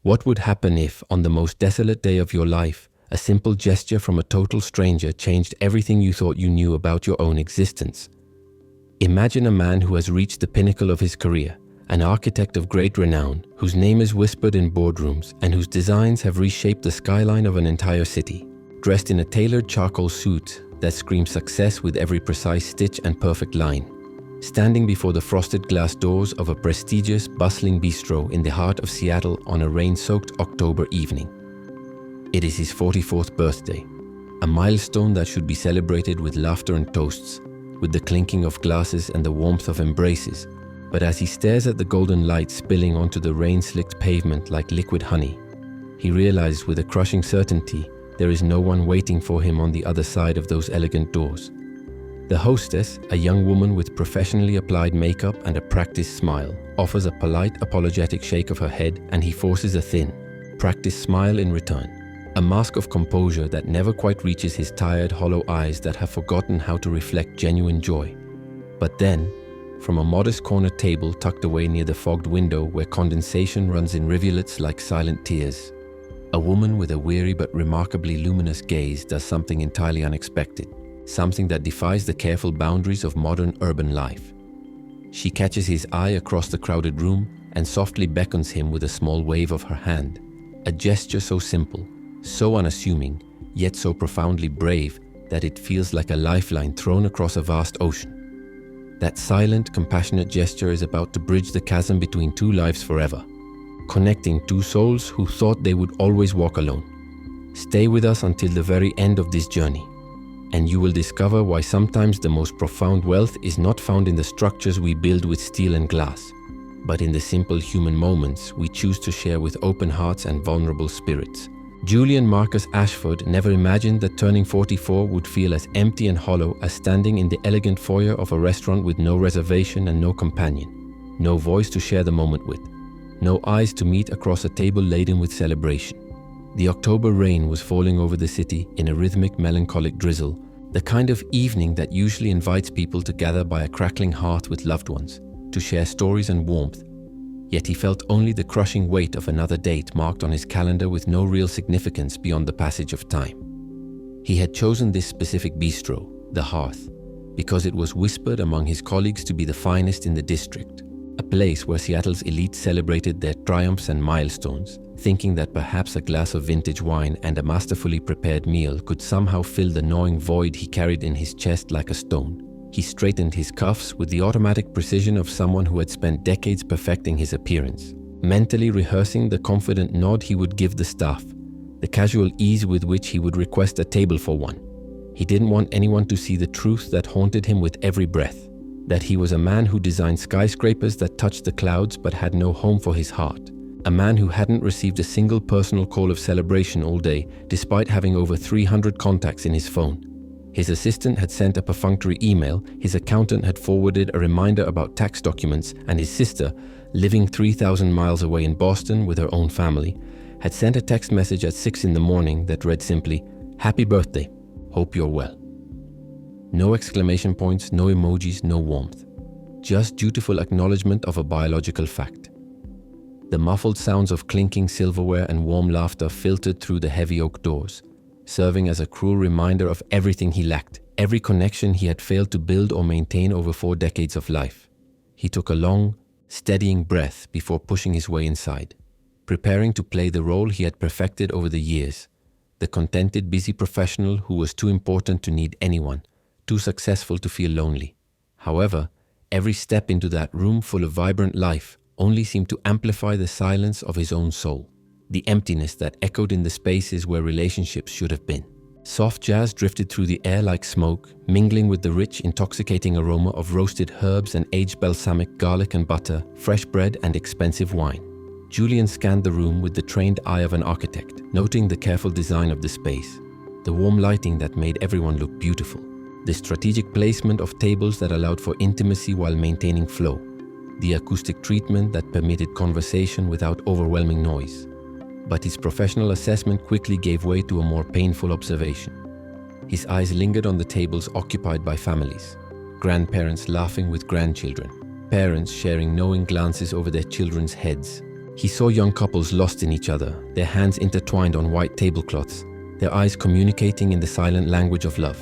What would happen if, on the most desolate day of your life, a simple gesture from a total stranger changed everything you thought you knew about your own existence? Imagine a man who has reached the pinnacle of his career, an architect of great renown, whose name is whispered in boardrooms and whose designs have reshaped the skyline of an entire city, dressed in a tailored charcoal suit that screams success with every precise stitch and perfect line, standing before the frosted glass doors of a prestigious, bustling bistro in the heart of Seattle on a rain-soaked October evening. It is his 44th birthday, a milestone that should be celebrated with laughter and toasts, with the clinking of glasses and the warmth of embraces. But as he stares at the golden light spilling onto the rain-slicked pavement like liquid honey, he realizes with a crushing certainty there is no one waiting for him on the other side of those elegant doors. The hostess, a young woman with professionally applied makeup and a practiced smile, offers a polite, apologetic shake of her head, and he forces a thin, practiced smile in return. A mask of composure that never quite reaches his tired, hollow eyes that have forgotten how to reflect genuine joy. But then, from a modest corner table tucked away near the fogged window where condensation runs in rivulets like silent tears, a woman with a weary but remarkably luminous gaze does something entirely unexpected, something that defies the careful boundaries of modern urban life. She catches his eye across the crowded room and softly beckons him with a small wave of her hand, a gesture so simple, so unassuming, yet so profoundly brave that it feels like a lifeline thrown across a vast ocean. That silent, compassionate gesture is about to bridge the chasm between two lives forever, connecting two souls who thought they would always walk alone. Stay with us until the very end of this journey, and you will discover why sometimes the most profound wealth is not found in the structures we build with steel and glass, but in the simple human moments we choose to share with open hearts and vulnerable spirits. Julian Marcus Ashford never imagined that turning 44 would feel as empty and hollow as standing in the elegant foyer of a restaurant with no reservation and no companion, no voice to share the moment with, no eyes to meet across a table laden with celebration. The October rain was falling over the city in a rhythmic, melancholic drizzle, the kind of evening that usually invites people to gather by a crackling hearth with loved ones, to share stories and warmth. Yet he felt only the crushing weight of another date marked on his calendar with no real significance beyond the passage of time. He had chosen this specific bistro, the Hearth, because it was whispered among his colleagues to be the finest in the district, a place where Seattle's elite celebrated their triumphs and milestones, thinking that perhaps a glass of vintage wine and a masterfully prepared meal could somehow fill the gnawing void he carried in his chest like a stone. He straightened his cuffs with the automatic precision of someone who had spent decades perfecting his appearance, mentally rehearsing the confident nod he would give the staff, the casual ease with which he would request a table for one. He didn't want anyone to see the truth that haunted him with every breath, that he was a man who designed skyscrapers that touched the clouds but had no home for his heart, a man who hadn't received a single personal call of celebration all day despite having over 300 contacts in his phone. His assistant had sent a perfunctory email, his accountant had forwarded a reminder about tax documents, and his sister, living 3,000 miles away in Boston with her own family, had sent a text message at 6 in the morning that read simply, "Happy birthday, hope you're well." No exclamation points, no emojis, no warmth. Just dutiful acknowledgement of a biological fact. The muffled sounds of clinking silverware and warm laughter filtered through the heavy oak doors, serving as a cruel reminder of everything he lacked, every connection he had failed to build or maintain over 4 decades of life. He took a long, steadying breath before pushing his way inside, preparing to play the role he had perfected over the years, the contented, busy professional who was too important to need anyone, too successful to feel lonely. However, every step into that room full of vibrant life only seemed to amplify the silence of his own soul, the emptiness that echoed in the spaces where relationships should have been. Soft jazz drifted through the air like smoke, mingling with the rich, intoxicating aroma of roasted herbs and aged balsamic garlic and butter, fresh bread and expensive wine. Julian scanned the room with the trained eye of an architect, noting the careful design of the space, the warm lighting that made everyone look beautiful, the strategic placement of tables that allowed for intimacy while maintaining flow, the acoustic treatment that permitted conversation without overwhelming noise. But his professional assessment quickly gave way to a more painful observation. His eyes lingered on the tables occupied by families, grandparents laughing with grandchildren, parents sharing knowing glances over their children's heads, He saw young couples lost in each other, their hands intertwined on white tablecloths, their eyes communicating in the silent language of love.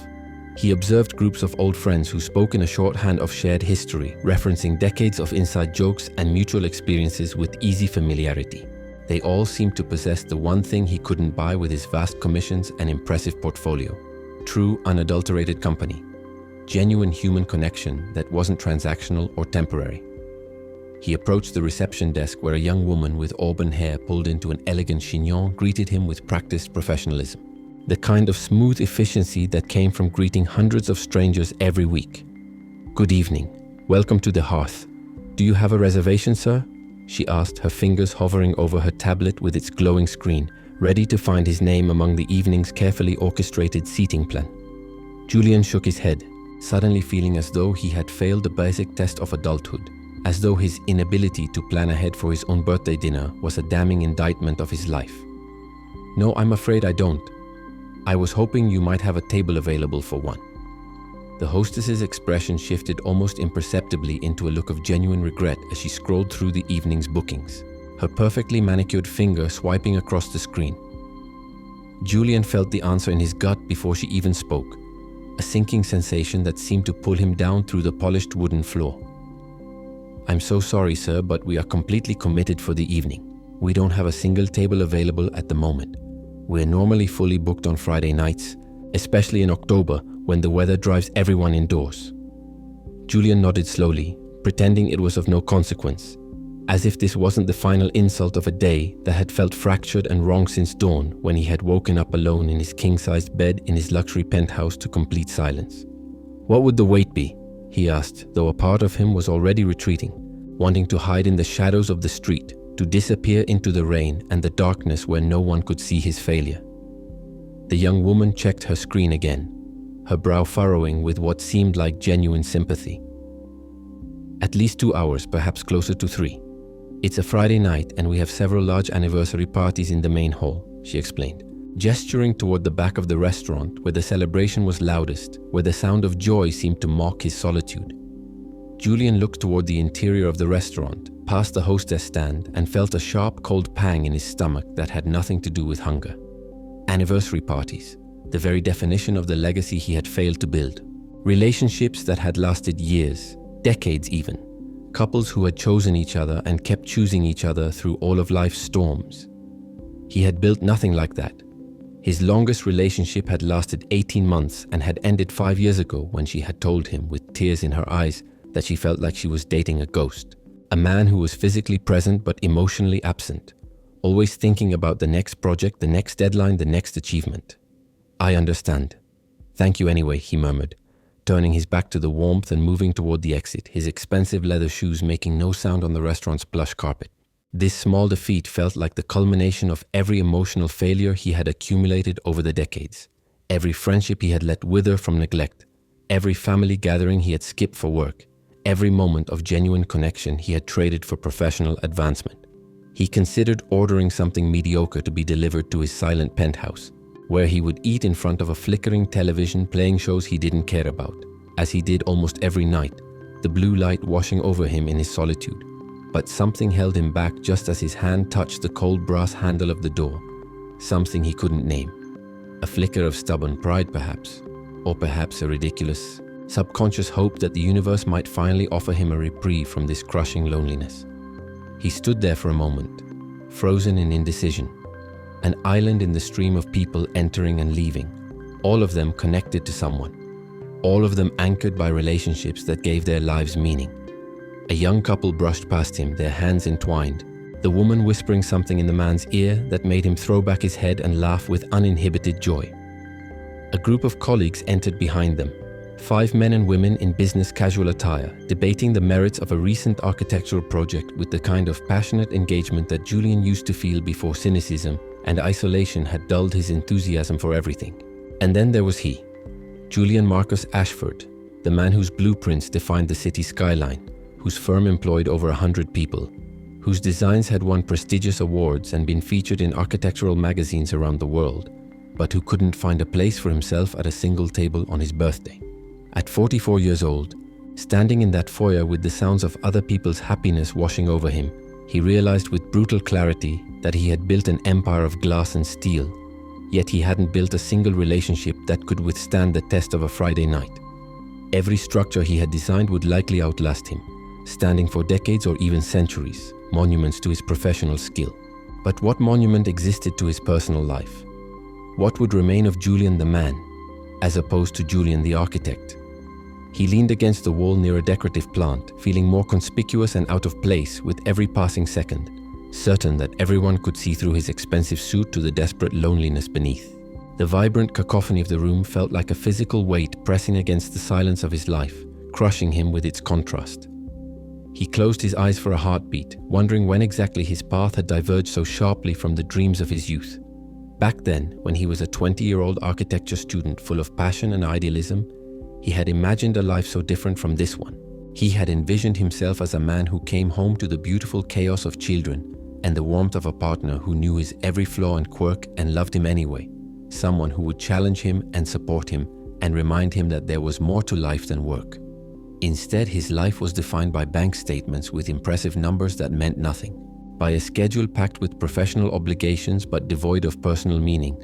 He observed groups of old friends who spoke in a shorthand of shared history, referencing decades of inside jokes and mutual experiences with easy familiarity. They all seemed to possess the one thing he couldn't buy with his vast commissions and impressive portfolio: true, unadulterated company. Genuine human connection that wasn't transactional or temporary. He approached the reception desk where a young woman with auburn hair pulled into an elegant chignon greeted him with practiced professionalism. The kind of smooth efficiency that came from greeting hundreds of strangers every week. "Good evening. Welcome to the hearth. Do you have a reservation, sir?" she asked, her fingers hovering over her tablet with its glowing screen, ready to find his name among the evening's carefully orchestrated seating plan. Julian shook his head, suddenly feeling as though he had failed the basic test of adulthood, as though his inability to plan ahead for his own birthday dinner was a damning indictment of his life. "No, I'm afraid I don't. I was hoping you might have a table available for one." The hostess's expression shifted almost imperceptibly into a look of genuine regret as she scrolled through the evening's bookings, her perfectly manicured finger swiping across the screen. Julian felt the answer in his gut before she even spoke, a sinking sensation that seemed to pull him down through the polished wooden floor. "I'm so sorry, sir, but we are completely committed for the evening. We don't have a single table available at the moment. We're normally fully booked on Friday nights, especially in October when the weather drives everyone indoors." Julian nodded slowly, pretending it was of no consequence, as if this wasn't the final insult of a day that had felt fractured and wrong since dawn when he had woken up alone in his king-sized bed in his luxury penthouse to complete silence. "What would the wait be?" he asked, though a part of him was already retreating, wanting to hide in the shadows of the street, to disappear into the rain and the darkness where no one could see his failure. The young woman checked her screen again, her brow furrowing with what seemed like genuine sympathy. "At least 2 hours, perhaps closer to 3. It's a Friday night and we have several large anniversary parties in the main hall," she explained, gesturing toward the back of the restaurant where the celebration was loudest, where the sound of joy seemed to mock his solitude. Julian looked toward the interior of the restaurant, past the hostess stand, and felt a sharp, cold pang in his stomach that had nothing to do with hunger. Anniversary parties, the very definition of the legacy he had failed to build. Relationships that had lasted years, decades even. Couples who had chosen each other and kept choosing each other through all of life's storms. He had built nothing like that. His longest relationship had lasted 18 months and had ended 5 years ago when she had told him, with tears in her eyes, that she felt like she was dating a ghost. A man who was physically present but emotionally absent, always thinking about the next project, the next deadline, the next achievement. "I understand. Thank you anyway," he murmured, turning his back to the warmth and moving toward the exit, his expensive leather shoes making no sound on the restaurant's plush carpet. This small defeat felt like the culmination of every emotional failure he had accumulated over the decades, every friendship he had let wither from neglect, every family gathering he had skipped for work, every moment of genuine connection he had traded for professional advancement. He considered ordering something mediocre to be delivered to his silent penthouse, where he would eat in front of a flickering television playing shows he didn't care about, as he did almost every night, the blue light washing over him in his solitude. But something held him back just as his hand touched the cold brass handle of the door, something he couldn't name. A flicker of stubborn pride perhaps, or perhaps a ridiculous, subconscious hope that the universe might finally offer him a reprieve from this crushing loneliness. He stood there for a moment, frozen in indecision, an island in the stream of people entering and leaving, all of them connected to someone, all of them anchored by relationships that gave their lives meaning. A young couple brushed past him, their hands entwined, the woman whispering something in the man's ear that made him throw back his head and laugh with uninhibited joy. A group of colleagues entered behind them, 5 men and women in business casual attire, debating the merits of a recent architectural project with the kind of passionate engagement that Julian used to feel before cynicism and isolation had dulled his enthusiasm for everything. And then there was he, Julian Marcus Ashford, the man whose blueprints defined the city skyline, whose firm employed over 100 people, whose designs had won prestigious awards and been featured in architectural magazines around the world, but who couldn't find a place for himself at a single table on his birthday. At 44 years old, standing in that foyer with the sounds of other people's happiness washing over him, He realized with brutal clarity that he had built an empire of glass and steel, yet he hadn't built a single relationship that could withstand the test of a Friday night. Every structure he had designed would likely outlast him, standing for decades or even centuries, monuments to his professional skill. But what monument existed to his personal life? What would remain of Julian the man, as opposed to Julian the architect? He leaned against the wall near a decorative plant, feeling more conspicuous and out of place with every passing second, certain that everyone could see through his expensive suit to the desperate loneliness beneath. The vibrant cacophony of the room felt like a physical weight pressing against the silence of his life, crushing him with its contrast. He closed his eyes for a heartbeat, wondering when exactly his path had diverged so sharply from the dreams of his youth. Back then, when he was a 20-year-old architecture student full of passion and idealism, he had imagined a life so different from this one. He had envisioned himself as a man who came home to the beautiful chaos of children and the warmth of a partner who knew his every flaw and quirk and loved him anyway. Someone who would challenge him and support him and remind him that there was more to life than work. Instead, his life was defined by bank statements with impressive numbers that meant nothing, by a schedule packed with professional obligations but devoid of personal meaning,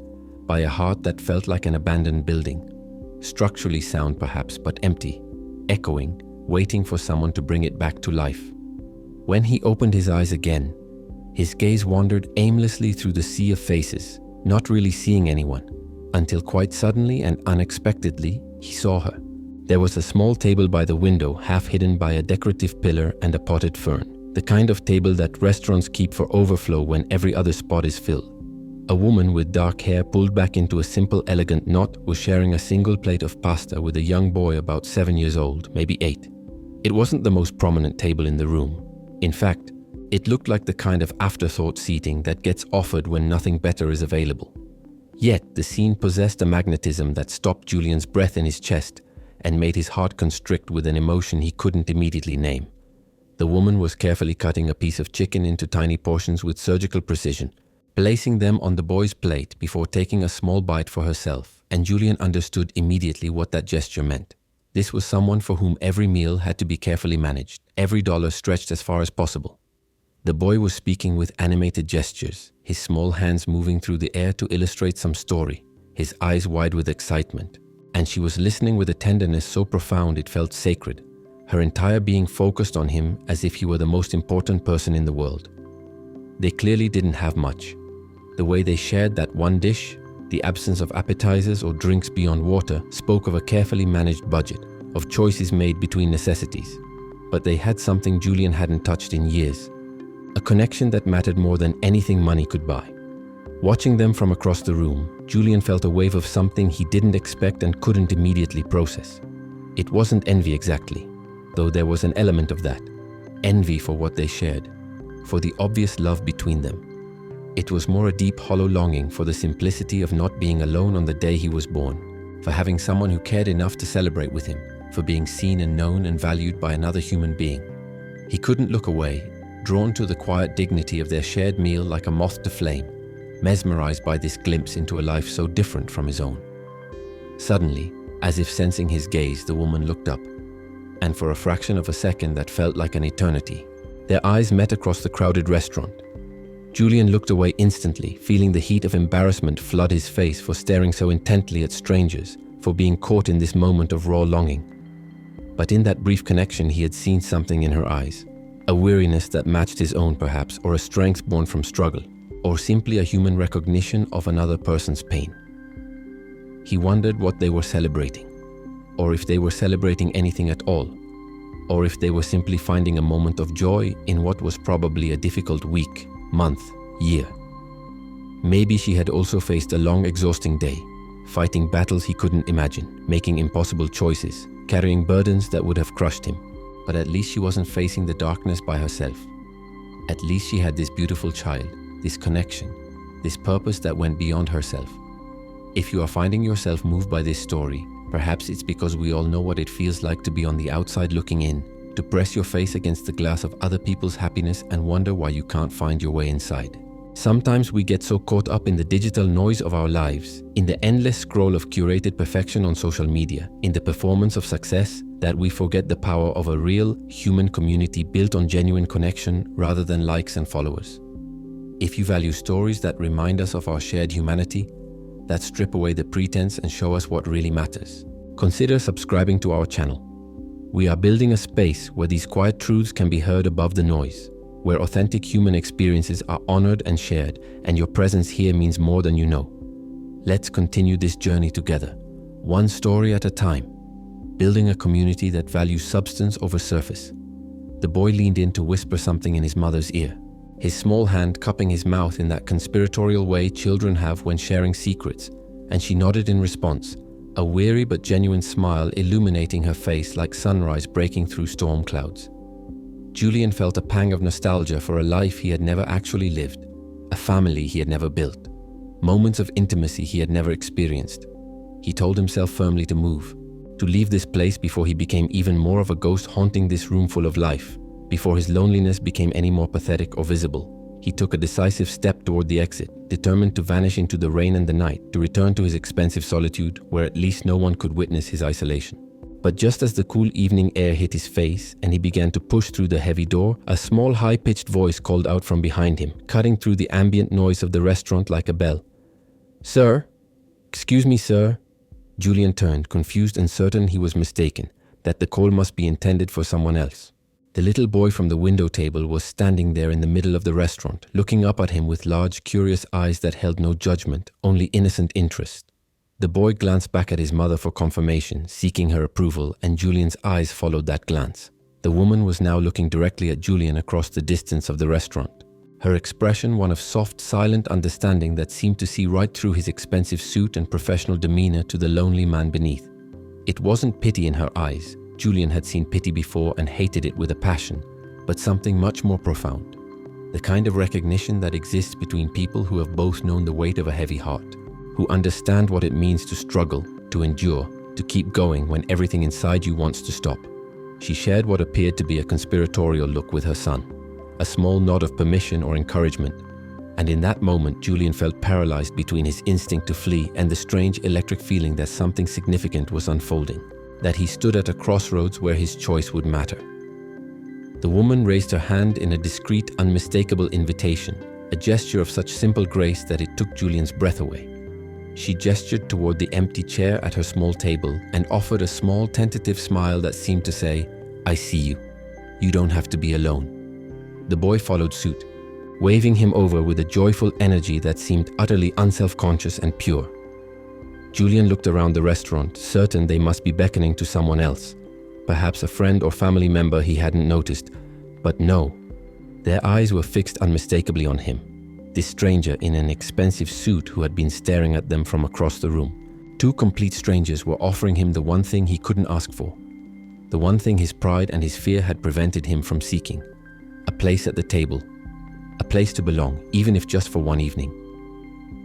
by a heart that felt like an abandoned building, structurally sound perhaps, but empty, echoing, waiting for someone to bring it back to life. When he opened his eyes again, his gaze wandered aimlessly through the sea of faces, not really seeing anyone, until quite suddenly and unexpectedly, he saw her. There was a small table by the window, half hidden by a decorative pillar and a potted fern, the kind of table that restaurants keep for overflow when every other spot is filled. A woman with dark hair pulled back into a simple, elegant knot was sharing a single plate of pasta with a young boy about 7 years old, maybe 8. It wasn't the most prominent table in the room. In fact, it looked like the kind of afterthought seating that gets offered when nothing better is available. Yet, the scene possessed a magnetism that stopped Julian's breath in his chest and made his heart constrict with an emotion he couldn't immediately name. The woman was carefully cutting a piece of chicken into tiny portions with surgical precision, placing them on the boy's plate before taking a small bite for herself, and Julian understood immediately what that gesture meant. This was someone for whom every meal had to be carefully managed, every dollar stretched as far as possible. The boy was speaking with animated gestures, his small hands moving through the air to illustrate some story, his eyes wide with excitement, and she was listening with a tenderness so profound it felt sacred, her entire being focused on him as if he were the most important person in the world. They clearly didn't have much. The way they shared that one dish, the absence of appetizers or drinks beyond water, spoke of a carefully managed budget, of choices made between necessities. But they had something Julian hadn't touched in years, a connection that mattered more than anything money could buy. Watching them from across the room, Julian felt a wave of something he didn't expect and couldn't immediately process. It wasn't envy exactly, though there was an element of that. Envy for what they shared, for the obvious love between them. It was more a deep, hollow longing for the simplicity of not being alone on the day he was born, for having someone who cared enough to celebrate with him, for being seen and known and valued by another human being. He couldn't look away, drawn to the quiet dignity of their shared meal like a moth to flame, mesmerized by this glimpse into a life so different from his own. Suddenly, as if sensing his gaze, the woman looked up, and for a fraction of a second that felt like an eternity, their eyes met across the crowded restaurant. Julian looked away instantly, feeling the heat of embarrassment flood his face for staring so intently at strangers, for being caught in this moment of raw longing. But in that brief connection, he had seen something in her eyes, a weariness that matched his own perhaps, or a strength born from struggle, or simply a human recognition of another person's pain. He wondered what they were celebrating, or if they were celebrating anything at all, or if they were simply finding a moment of joy in what was probably a difficult week, month, year. Maybe she had also faced a long, exhausting day, fighting battles he couldn't imagine, making impossible choices, carrying burdens that would have crushed him. But at least she wasn't facing the darkness by herself. At least she had this beautiful child, this connection, this purpose that went beyond herself. If you are finding yourself moved by this story, perhaps it's because we all know what it feels like to be on the outside looking in, to press your face against the glass of other people's happiness and wonder why you can't find your way inside. Sometimes we get so caught up in the digital noise of our lives, in the endless scroll of curated perfection on social media, in the performance of success, that we forget the power of a real human community built on genuine connection rather than likes and followers. If you value stories that remind us of our shared humanity, that strip away the pretense and show us what really matters, consider subscribing to our channel. We are building a space where these quiet truths can be heard above the noise, where authentic human experiences are honored and shared, and your presence here means more than you know. Let's continue this journey together, one story at a time, building a community that values substance over surface. The boy leaned in to whisper something in his mother's ear, his small hand cupping his mouth in that conspiratorial way children have when sharing secrets, and she nodded in response, a weary but genuine smile illuminating her face like sunrise breaking through storm clouds. Julian felt a pang of nostalgia for a life he had never actually lived, a family he had never built, moments of intimacy he had never experienced. He told himself firmly to move, to leave this place before he became even more of a ghost haunting this room full of life, before his loneliness became any more pathetic or visible. He took a decisive step toward the exit, determined to vanish into the rain and the night, to return to his expensive solitude where at least no one could witness his isolation. But just as the cool evening air hit his face and he began to push through the heavy door, a small high-pitched voice called out from behind him, cutting through the ambient noise of the restaurant like a bell. "Sir? Excuse me, sir." Julian turned, confused and certain he was mistaken, that the call must be intended for someone else. The little boy from the window table was standing there in the middle of the restaurant, looking up at him with large, curious eyes that held no judgment, only innocent interest. The boy glanced back at his mother for confirmation, seeking her approval, and Julian's eyes followed that glance. The woman was now looking directly at Julian across the distance of the restaurant. Her expression one of soft, silent understanding that seemed to see right through his expensive suit and professional demeanor to the lonely man beneath. It wasn't pity in her eyes. Julian had seen pity before and hated it with a passion, but something much more profound. The kind of recognition that exists between people who have both known the weight of a heavy heart, who understand what it means to struggle, to endure, to keep going when everything inside you wants to stop. She shared what appeared to be a conspiratorial look with her son, a small nod of permission or encouragement, and in that moment Julian felt paralyzed between his instinct to flee and the strange electric feeling that something significant was unfolding, that he stood at a crossroads where his choice would matter. The woman raised her hand in a discreet, unmistakable invitation, a gesture of such simple grace that it took Julian's breath away. She gestured toward the empty chair at her small table and offered a small tentative smile that seemed to say, "I see you. You don't have to be alone." The boy followed suit, waving him over with a joyful energy that seemed utterly unself-conscious and pure. Julian looked around the restaurant, certain they must be beckoning to someone else, perhaps a friend or family member he hadn't noticed, but no, their eyes were fixed unmistakably on him. This stranger in an expensive suit who had been staring at them from across the room. Two complete strangers were offering him the one thing he couldn't ask for, the one thing his pride and his fear had prevented him from seeking, a place at the table, a place to belong, even if just for one evening.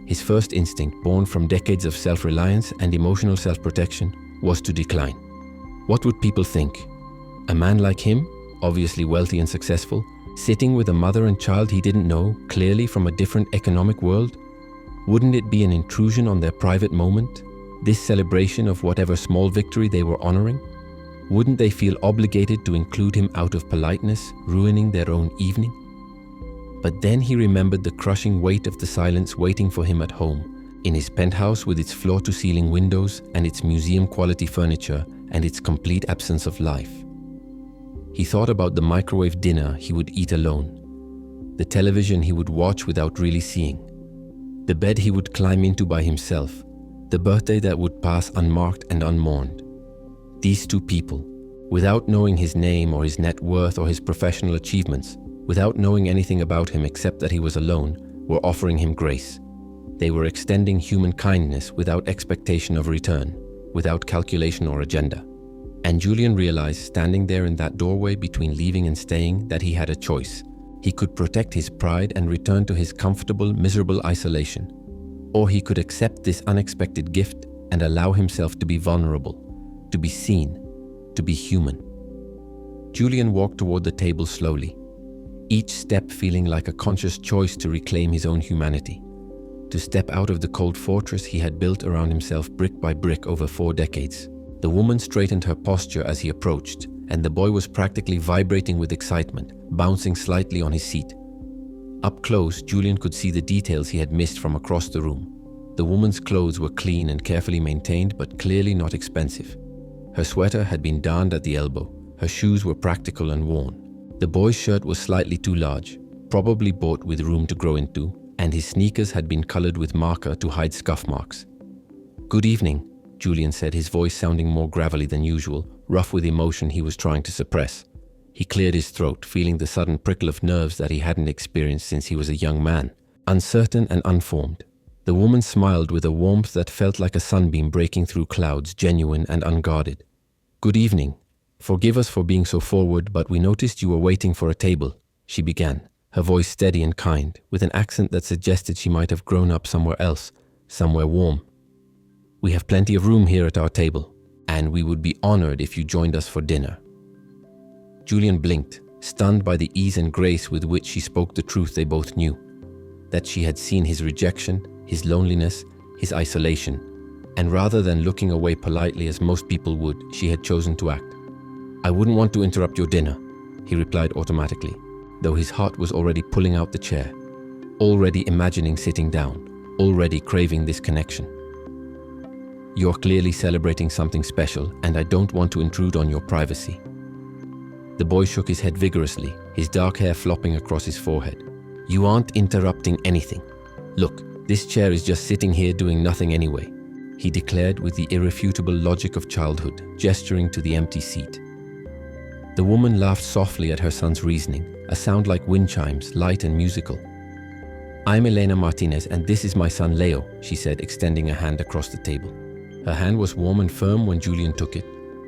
His first instinct, born from decades of self-reliance and emotional self-protection, was to decline. What would people think? A man like him, obviously wealthy and successful, sitting with a mother and child he didn't know, clearly from a different economic world? Wouldn't it be an intrusion on their private moment, this celebration of whatever small victory they were honoring? Wouldn't they feel obligated to include him out of politeness, ruining their own evening? But then he remembered the crushing weight of the silence waiting for him at home, in his penthouse with its floor-to-ceiling windows and its museum-quality furniture and its complete absence of life. He thought about the microwave dinner he would eat alone, the television he would watch without really seeing, the bed he would climb into by himself, the birthday that would pass unmarked and unmourned. These two people, without knowing his name or his net worth or his professional achievements, without knowing anything about him except that he was alone, were offering him grace. They were extending human kindness without expectation of return, without calculation or agenda. And Julian realized, standing there in that doorway between leaving and staying, that he had a choice. He could protect his pride and return to his comfortable, miserable isolation. Or he could accept this unexpected gift and allow himself to be vulnerable, to be seen, to be human. Julian walked toward the table slowly. each step feeling like a conscious choice to reclaim his own humanity, to step out of the cold fortress he had built around himself brick by brick over 4 decades. The woman straightened her posture as he approached, and the boy was practically vibrating with excitement, bouncing slightly on his seat. Up close, Julian could see the details he had missed from across the room. The woman's clothes were clean and carefully maintained, but clearly not expensive. Her sweater had been darned at the elbow. Her shoes were practical and worn. The boy's shirt was slightly too large, probably bought with room to grow into, and his sneakers had been colored with marker to hide scuff marks. "Good evening," Julian said, his voice sounding more gravelly than usual, rough with emotion he was trying to suppress. He cleared his throat, feeling the sudden prickle of nerves that he hadn't experienced since he was a young man, uncertain and unformed. The woman smiled with a warmth that felt like a sunbeam breaking through clouds, genuine and unguarded. "Good evening. Forgive us for being so forward, but we noticed you were waiting for a table," she began, her voice steady and kind, with an accent that suggested she might have grown up somewhere else, somewhere warm. "We have plenty of room here at our table, and we would be honored if you joined us for dinner." Julian blinked, stunned by the ease and grace with which she spoke the truth they both knew. That she had seen his rejection, his loneliness, his isolation, and rather than looking away politely as most people would, she had chosen to act. "I wouldn't want to interrupt your dinner," he replied automatically, though his heart was already pulling out the chair, already imagining sitting down, already craving this connection. "You're clearly celebrating something special, and I don't want to intrude on your privacy." The boy shook his head vigorously, his dark hair flopping across his forehead. "You aren't interrupting anything. Look, this chair is just sitting here doing nothing anyway," he declared with the irrefutable logic of childhood, gesturing to the empty seat. The woman laughed softly at her son's reasoning, a sound like wind chimes, light and musical. "I'm Elena Martinez, and this is my son Leo," she said, extending a hand across the table. Her hand was warm and firm when Julian took it,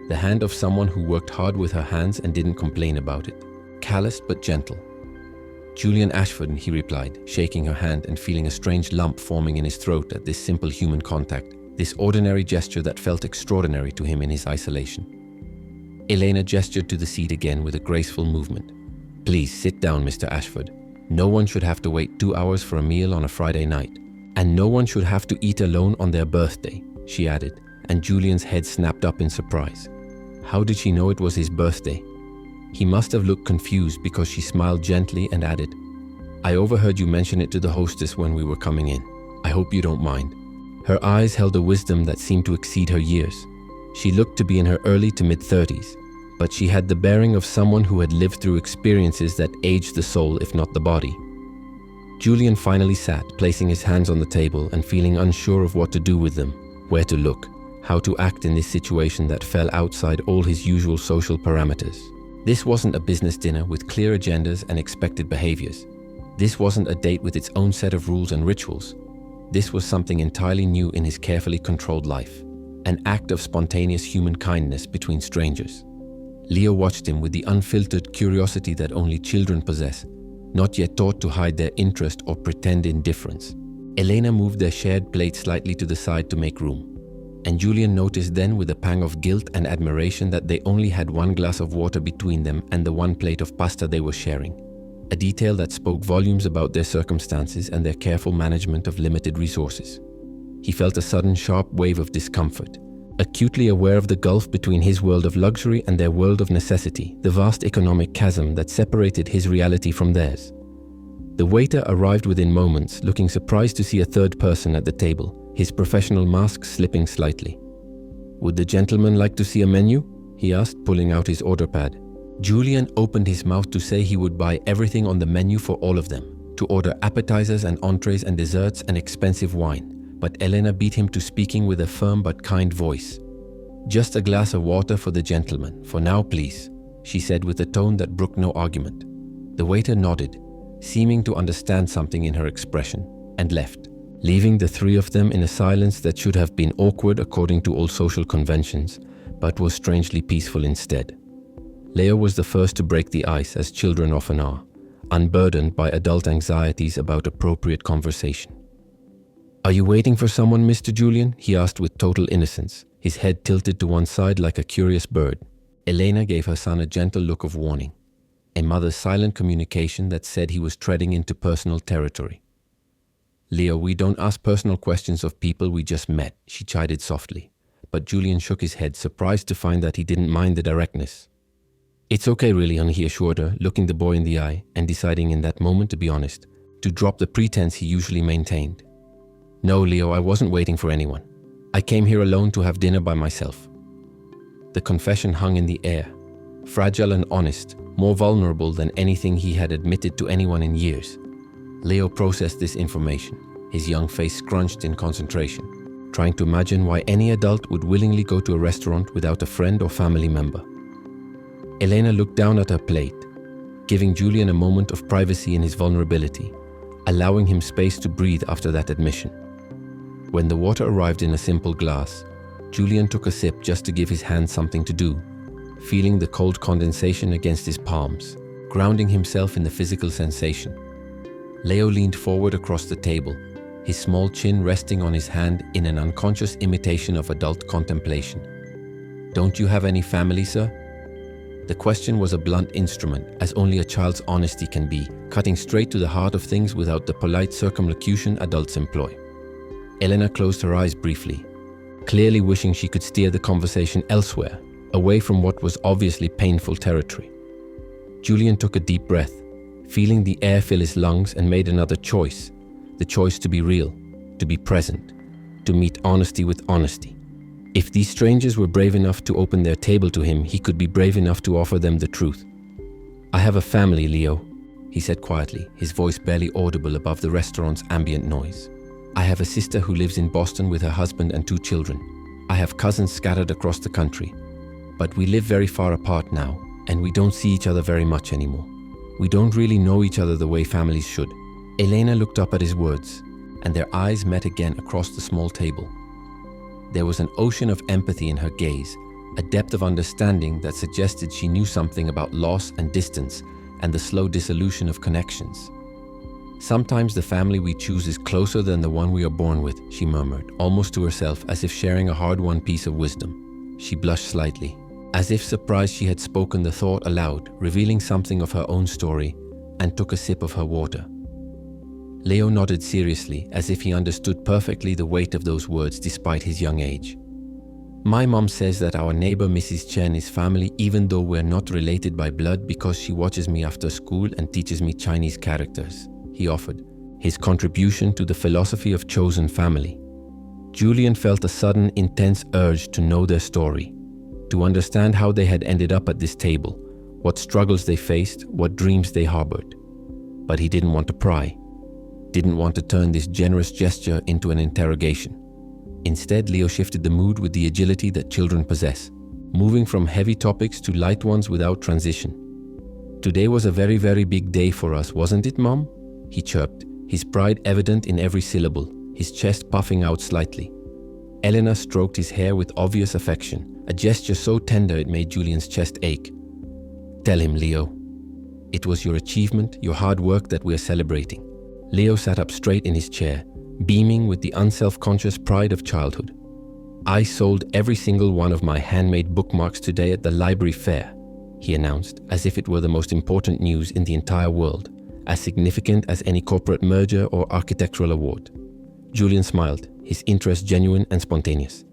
the hand of someone who worked hard with her hands and didn't complain about it, calloused but gentle. "Julian Ashford," he replied, shaking her hand and feeling a strange lump forming in his throat at this simple human contact, this ordinary gesture that felt extraordinary to him in his isolation. Elena gestured to the seat again with a graceful movement. "Please sit down, Mr. Ashford. No one should have to wait 2 hours for a meal on a Friday night. And no one should have to eat alone on their birthday," she added, and Julian's head snapped up in surprise. How did she know it was his birthday? He must have looked confused because she smiled gently and added, "I overheard you mention it to the hostess when we were coming in. I hope you don't mind." Her eyes held a wisdom that seemed to exceed her years. She looked to be in her early to mid-30s, but she had the bearing of someone who had lived through experiences that aged the soul if not the body. Julian finally sat, placing his hands on the table and feeling unsure of what to do with them, where to look, how to act in this situation that fell outside all his usual social parameters. This wasn't a business dinner with clear agendas and expected behaviors. This wasn't a date with its own set of rules and rituals. This was something entirely new in his carefully controlled life, an act of spontaneous human kindness between strangers. Leo watched him with the unfiltered curiosity that only children possess, not yet taught to hide their interest or pretend indifference. Elena moved their shared plate slightly to the side to make room, and Julian noticed then with a pang of guilt and admiration that they only had 1 glass of water between them and the 1 plate of pasta they were sharing, a detail that spoke volumes about their circumstances and their careful management of limited resources. He felt a sudden sharp wave of discomfort, acutely aware of the gulf between his world of luxury and their world of necessity, the vast economic chasm that separated his reality from theirs. The waiter arrived within moments, looking surprised to see a third person at the table, his professional mask slipping slightly. "Would the gentleman like to see a menu?" he asked, pulling out his order pad. Julian opened his mouth to say he would buy everything on the menu for all of them, to order appetizers and entrees and desserts and expensive wine, but Elena beat him to speaking with a firm but kind voice. "Just a glass of water for the gentleman, for now please," she said with a tone that brooked no argument. The waiter nodded, seeming to understand something in her expression, and left, leaving the 3 of them in a silence that should have been awkward according to all social conventions, but was strangely peaceful instead. Leo was the first to break the ice, as children often are, unburdened by adult anxieties about appropriate conversation. "Are you waiting for someone, Mr. Julian?" he asked with total innocence, his head tilted to one side like a curious bird. Elena gave her son a gentle look of warning. a mother's silent communication that said he was treading into personal territory. "Leo, we don't ask personal questions of people we just met," she chided softly. But Julian shook his head, surprised to find that he didn't mind the directness. "It's okay really," he assured her, looking the boy in the eye and deciding in that moment to be honest, to drop the pretense he usually maintained. "No, Leo, I wasn't waiting for anyone. I came here alone to have dinner by myself." The confession hung in the air, fragile and honest, more vulnerable than anything he had admitted to anyone in years. Leo processed this information, his young face scrunched in concentration, trying to imagine why any adult would willingly go to a restaurant without a friend or family member. Elena looked down at her plate, giving Julian a moment of privacy in his vulnerability, allowing him space to breathe after that admission. When the water arrived in a simple glass, Julian took a sip just to give his hands something to do, feeling the cold condensation against his palms, grounding himself in the physical sensation. Leo leaned forward across the table, his small chin resting on his hand in an unconscious imitation of adult contemplation. "Don't you have any family, sir?" The question was a blunt instrument, as only a child's honesty can be, cutting straight to the heart of things without the polite circumlocution adults employ. Elena closed her eyes briefly, clearly wishing she could steer the conversation elsewhere, away from what was obviously painful territory. Julian took a deep breath, feeling the air fill his lungs, and made another choice, the choice to be real, to be present, to meet honesty with honesty. If these strangers were brave enough to open their table to him, he could be brave enough to offer them the truth. "I have a family, Leo," he said quietly, his voice barely audible above the restaurant's ambient noise. "I have a sister who lives in Boston with her husband and 2 children. I have cousins scattered across the country. But we live very far apart now, and we don't see each other very much anymore. We don't really know each other the way families should." Elena looked up at his words, and their eyes met again across the small table. There was an ocean of empathy in her gaze, a depth of understanding that suggested she knew something about loss and distance and the slow dissolution of connections. "Sometimes the family we choose is closer than the one we are born with," she murmured, almost to herself, as if sharing a hard-won piece of wisdom. She blushed slightly, as if surprised she had spoken the thought aloud, revealing something of her own story, and took a sip of her water. Leo nodded seriously, as if he understood perfectly the weight of those words despite his young age. "My mom says that our neighbor Mrs. Chen is family even though we're not related by blood because she watches me after school and teaches me Chinese characters," he offered, his contribution to the philosophy of chosen family. Julian felt a sudden, intense urge to know their story, to understand how they had ended up at this table, what struggles they faced, what dreams they harbored. But he didn't want to pry, didn't want to turn this generous gesture into an interrogation. Instead, Leo shifted the mood with the agility that children possess, moving from heavy topics to light ones without transition. "Today was a very, very big day for us, wasn't it, Mom?" he chirped, his pride evident in every syllable, his chest puffing out slightly. Elena stroked his hair with obvious affection, a gesture so tender it made Julian's chest ache. "Tell him, Leo. It was your achievement, your hard work that we are celebrating." Leo sat up straight in his chair, beaming with the unself-conscious pride of childhood. "I sold every single one of my handmade bookmarks today at the library fair," he announced, as if it were the most important news in the entire world, as significant as any corporate merger or architectural award. Julian smiled, his interest genuine and spontaneous.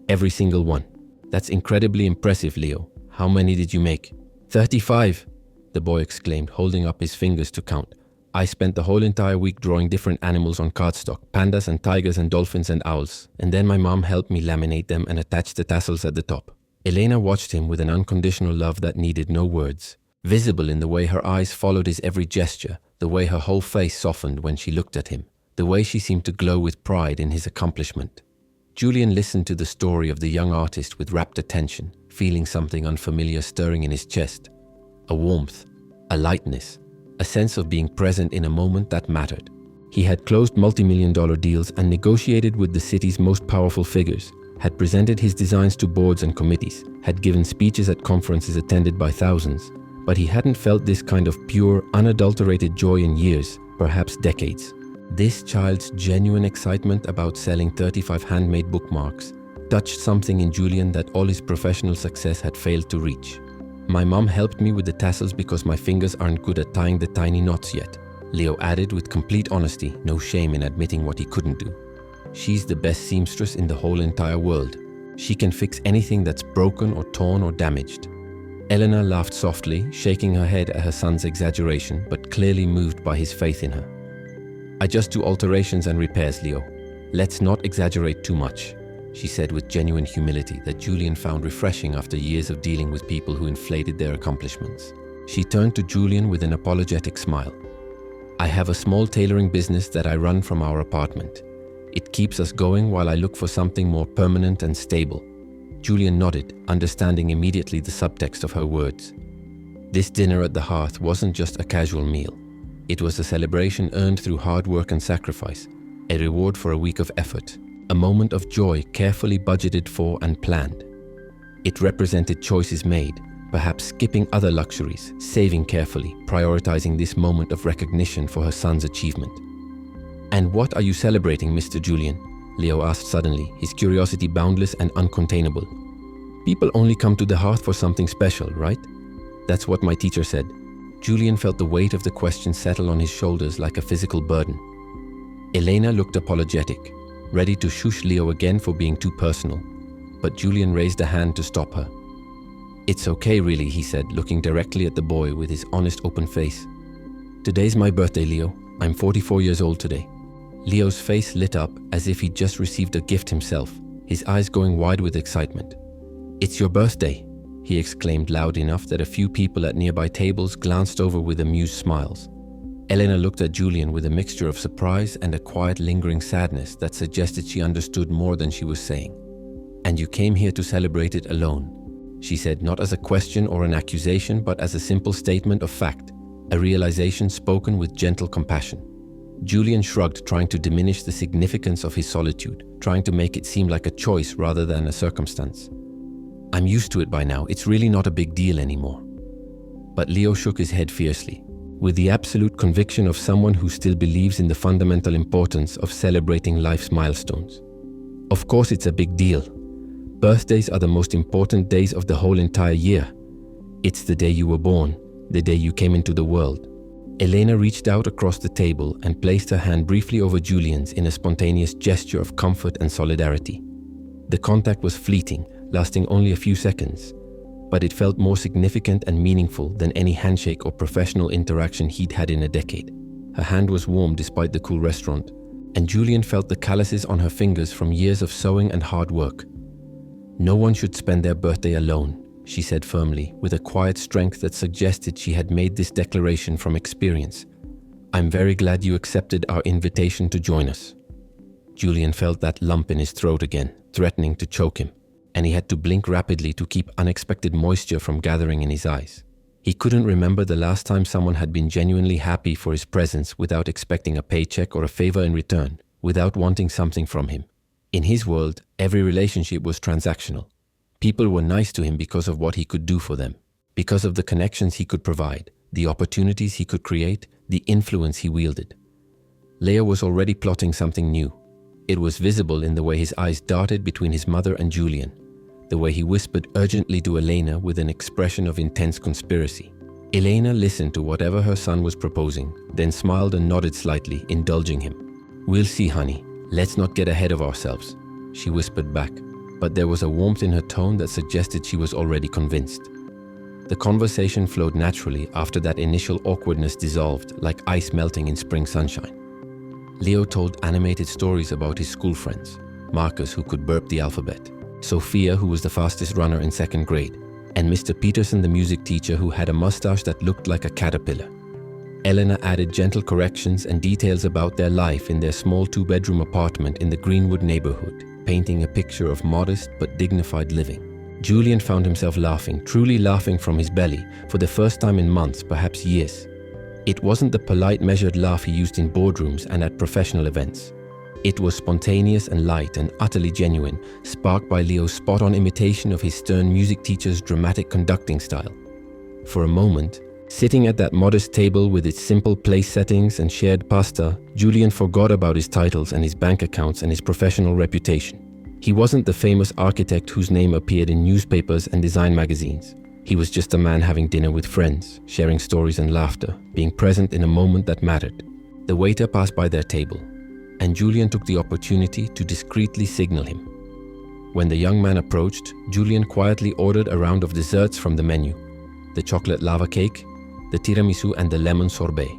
"Every single one. That's incredibly impressive, Leo. How many did you make?" 35, the boy exclaimed, holding up his fingers to count. "I spent the whole entire week drawing different animals on cardstock, pandas and tigers and dolphins and owls, and then my mom helped me laminate them and attach the tassels at the top." Elena watched him with an unconditional love that needed no words, visible in the way her eyes followed his every gesture, the way her whole face softened when she looked at him, the way she seemed to glow with pride in his accomplishment. Julian listened to the story of the young artist with rapt attention, feeling something unfamiliar stirring in his chest. A warmth, a lightness, a sense of being present in a moment that mattered. He had closed multi-million-dollar deals and negotiated with the city's most powerful figures, had presented his designs to boards and committees, had given speeches at conferences attended by thousands, but he hadn't felt this kind of pure, unadulterated joy in years, perhaps decades. This child's genuine excitement about selling 35 handmade bookmarks touched something in Julian that all his professional success had failed to reach. My mom helped me with the tassels because my fingers aren't good at tying the tiny knots yet, Leo added with complete honesty, no shame in admitting what he couldn't do. She's the best seamstress in the whole entire world. She can fix anything that's broken or torn or damaged. Elena laughed softly, shaking her head at her son's exaggeration, but clearly moved by his faith in her. I just do alterations and repairs, Leo. Let's not exaggerate too much, she said with genuine humility that Julian found refreshing after years of dealing with people who inflated their accomplishments. She turned to Julian with an apologetic smile. I have a small tailoring business that I run from our apartment. It keeps us going while I look for something more permanent and stable. Julian nodded, understanding immediately the subtext of her words. This dinner at the hearth wasn't just a casual meal. It was a celebration earned through hard work and sacrifice, a reward for a week of effort, a moment of joy carefully budgeted for and planned. It represented choices made, perhaps skipping other luxuries, saving carefully, prioritizing this moment of recognition for her son's achievement. And what are you celebrating, Mr. Julian? Leo asked suddenly, his curiosity boundless and uncontainable. People only come to the hearth for something special, right? That's what my teacher said. Julian felt the weight of the question settle on his shoulders like a physical burden. Elena looked apologetic, ready to shush Leo again for being too personal, but Julian raised a hand to stop her. It's okay really, he said, looking directly at the boy with his honest open face. Today's my birthday, Leo. I'm 44 years old today. Leo's face lit up as if he'd just received a gift himself, his eyes going wide with excitement. It's your birthday, he exclaimed loud enough that a few people at nearby tables glanced over with amused smiles. Elena looked at Julian with a mixture of surprise and a quiet lingering sadness that suggested she understood more than she was saying. And you came here to celebrate it alone, she said, not as a question or an accusation, but as a simple statement of fact, a realization spoken with gentle compassion. Julian shrugged, trying to diminish the significance of his solitude, trying to make it seem like a choice rather than a circumstance. I'm used to it by now, it's really not a big deal anymore. But Leo shook his head fiercely, with the absolute conviction of someone who still believes in the fundamental importance of celebrating life's milestones. Of course it's a big deal. Birthdays are the most important days of the whole entire year. It's the day you were born, the day you came into the world. Elena reached out across the table and placed her hand briefly over Julian's in a spontaneous gesture of comfort and solidarity. The contact was fleeting, lasting only a few seconds, but it felt more significant and meaningful than any handshake or professional interaction he'd had in a decade. Her hand was warm despite the cool restaurant, and Julian felt the calluses on her fingers from years of sewing and hard work. No one should spend their birthday alone, she said firmly, with a quiet strength that suggested she had made this declaration from experience. I'm very glad you accepted our invitation to join us. Julian felt that lump in his throat again, threatening to choke him, and he had to blink rapidly to keep unexpected moisture from gathering in his eyes. He couldn't remember the last time someone had been genuinely happy for his presence without expecting a paycheck or a favor in return, without wanting something from him. In his world, every relationship was transactional. People were nice to him because of what he could do for them, because of the connections he could provide, the opportunities he could create, the influence he wielded. Leo was already plotting something new. It was visible in the way his eyes darted between his mother and Julian, the way he whispered urgently to Elena with an expression of intense conspiracy. Elena listened to whatever her son was proposing, then smiled and nodded slightly, indulging him. We'll see, honey. Let's not get ahead of ourselves, she whispered back, but there was a warmth in her tone that suggested she was already convinced. The conversation flowed naturally after that initial awkwardness dissolved like ice melting in spring sunshine. Leo told animated stories about his school friends, Marcus, who could burp the alphabet, Sophia, who was the fastest runner in second grade, and Mr. Peterson, the music teacher, who had a mustache that looked like a caterpillar. Elena added gentle corrections and details about their life in their small two-bedroom apartment in the Greenwood neighborhood, painting a picture of modest but dignified living. Julian found himself laughing, truly laughing from his belly, for the first time in months, perhaps years. It wasn't the polite, measured laugh he used in boardrooms and at professional events. It was spontaneous and light and utterly genuine, sparked by Leo's spot-on imitation of his stern music teacher's dramatic conducting style. For a moment, sitting at that modest table with its simple place settings and shared pasta, Julian forgot about his titles and his bank accounts and his professional reputation. He wasn't the famous architect whose name appeared in newspapers and design magazines. He was just a man having dinner with friends, sharing stories and laughter, being present in a moment that mattered. The waiter passed by their table, and Julian took the opportunity to discreetly signal him. When the young man approached, Julian quietly ordered a round of desserts from the menu: the chocolate lava cake, the tiramisu and the lemon sorbet,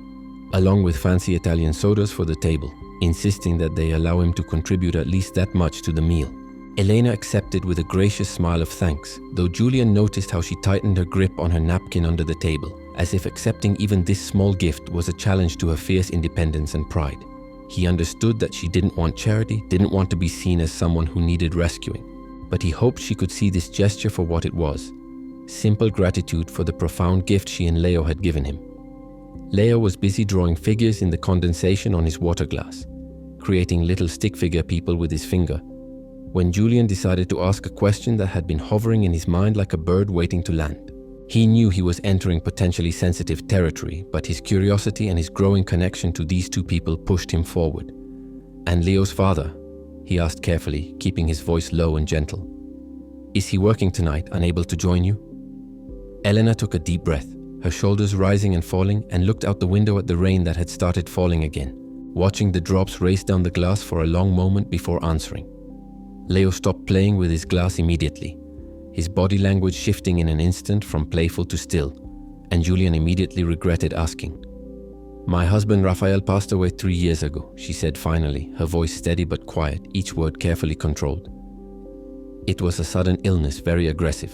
along with fancy Italian sodas for the table, insisting that they allow him to contribute at least that much to the meal. Elena accepted with a gracious smile of thanks, though Julian noticed how she tightened her grip on her napkin under the table, as if accepting even this small gift was a challenge to her fierce independence and pride. He understood that she didn't want charity, didn't want to be seen as someone who needed rescuing, but he hoped she could see this gesture for what it was: simple gratitude for the profound gift she and Leo had given him. Leo was busy drawing figures in the condensation on his water glass, creating little stick figure people with his finger, when Julian decided to ask a question that had been hovering in his mind like a bird waiting to land. He knew he was entering potentially sensitive territory, but his curiosity and his growing connection to these two people pushed him forward. "And Leo's father?" he asked carefully, keeping his voice low and gentle. "Is he working tonight, unable to join you?" Elena took a deep breath, her shoulders rising and falling, and looked out the window at the rain that had started falling again, watching the drops race down the glass for a long moment before answering. Leo stopped playing with his glass immediately, his body language shifting in an instant from playful to still, and Julian immediately regretted asking. "My husband Raphael passed away 3 years ago," she said finally, her voice steady but quiet, each word carefully controlled. "It was a sudden illness, very aggressive.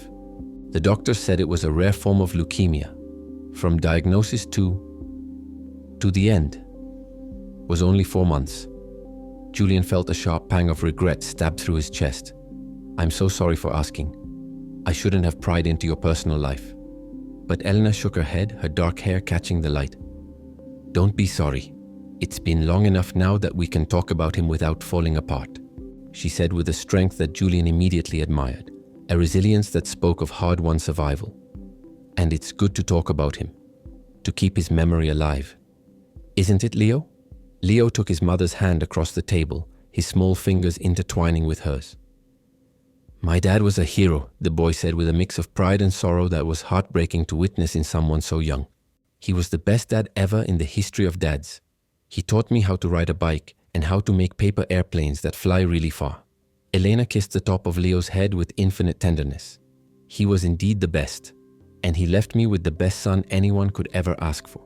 The doctors said it was a rare form of leukemia. From diagnosis to the end was only 4 months." Julian felt a sharp pang of regret stab through his chest. "I'm so sorry for asking. I shouldn't have pried into your personal life." But Elena shook her head, her dark hair catching the light. "Don't be sorry. It's been long enough now that we can talk about him without falling apart," she said with a strength that Julian immediately admired, a resilience that spoke of hard-won survival. "And it's good to talk about him, to keep his memory alive. Isn't it, Leo?" Leo took his mother's hand across the table, his small fingers intertwining with hers. "My dad was a hero," the boy said with a mix of pride and sorrow that was heartbreaking to witness in someone so young. "He was the best dad ever in the history of dads. He taught me how to ride a bike and how to make paper airplanes that fly really far." Elena kissed the top of Leo's head with infinite tenderness. "He was indeed the best, and he left me with the best son anyone could ever ask for."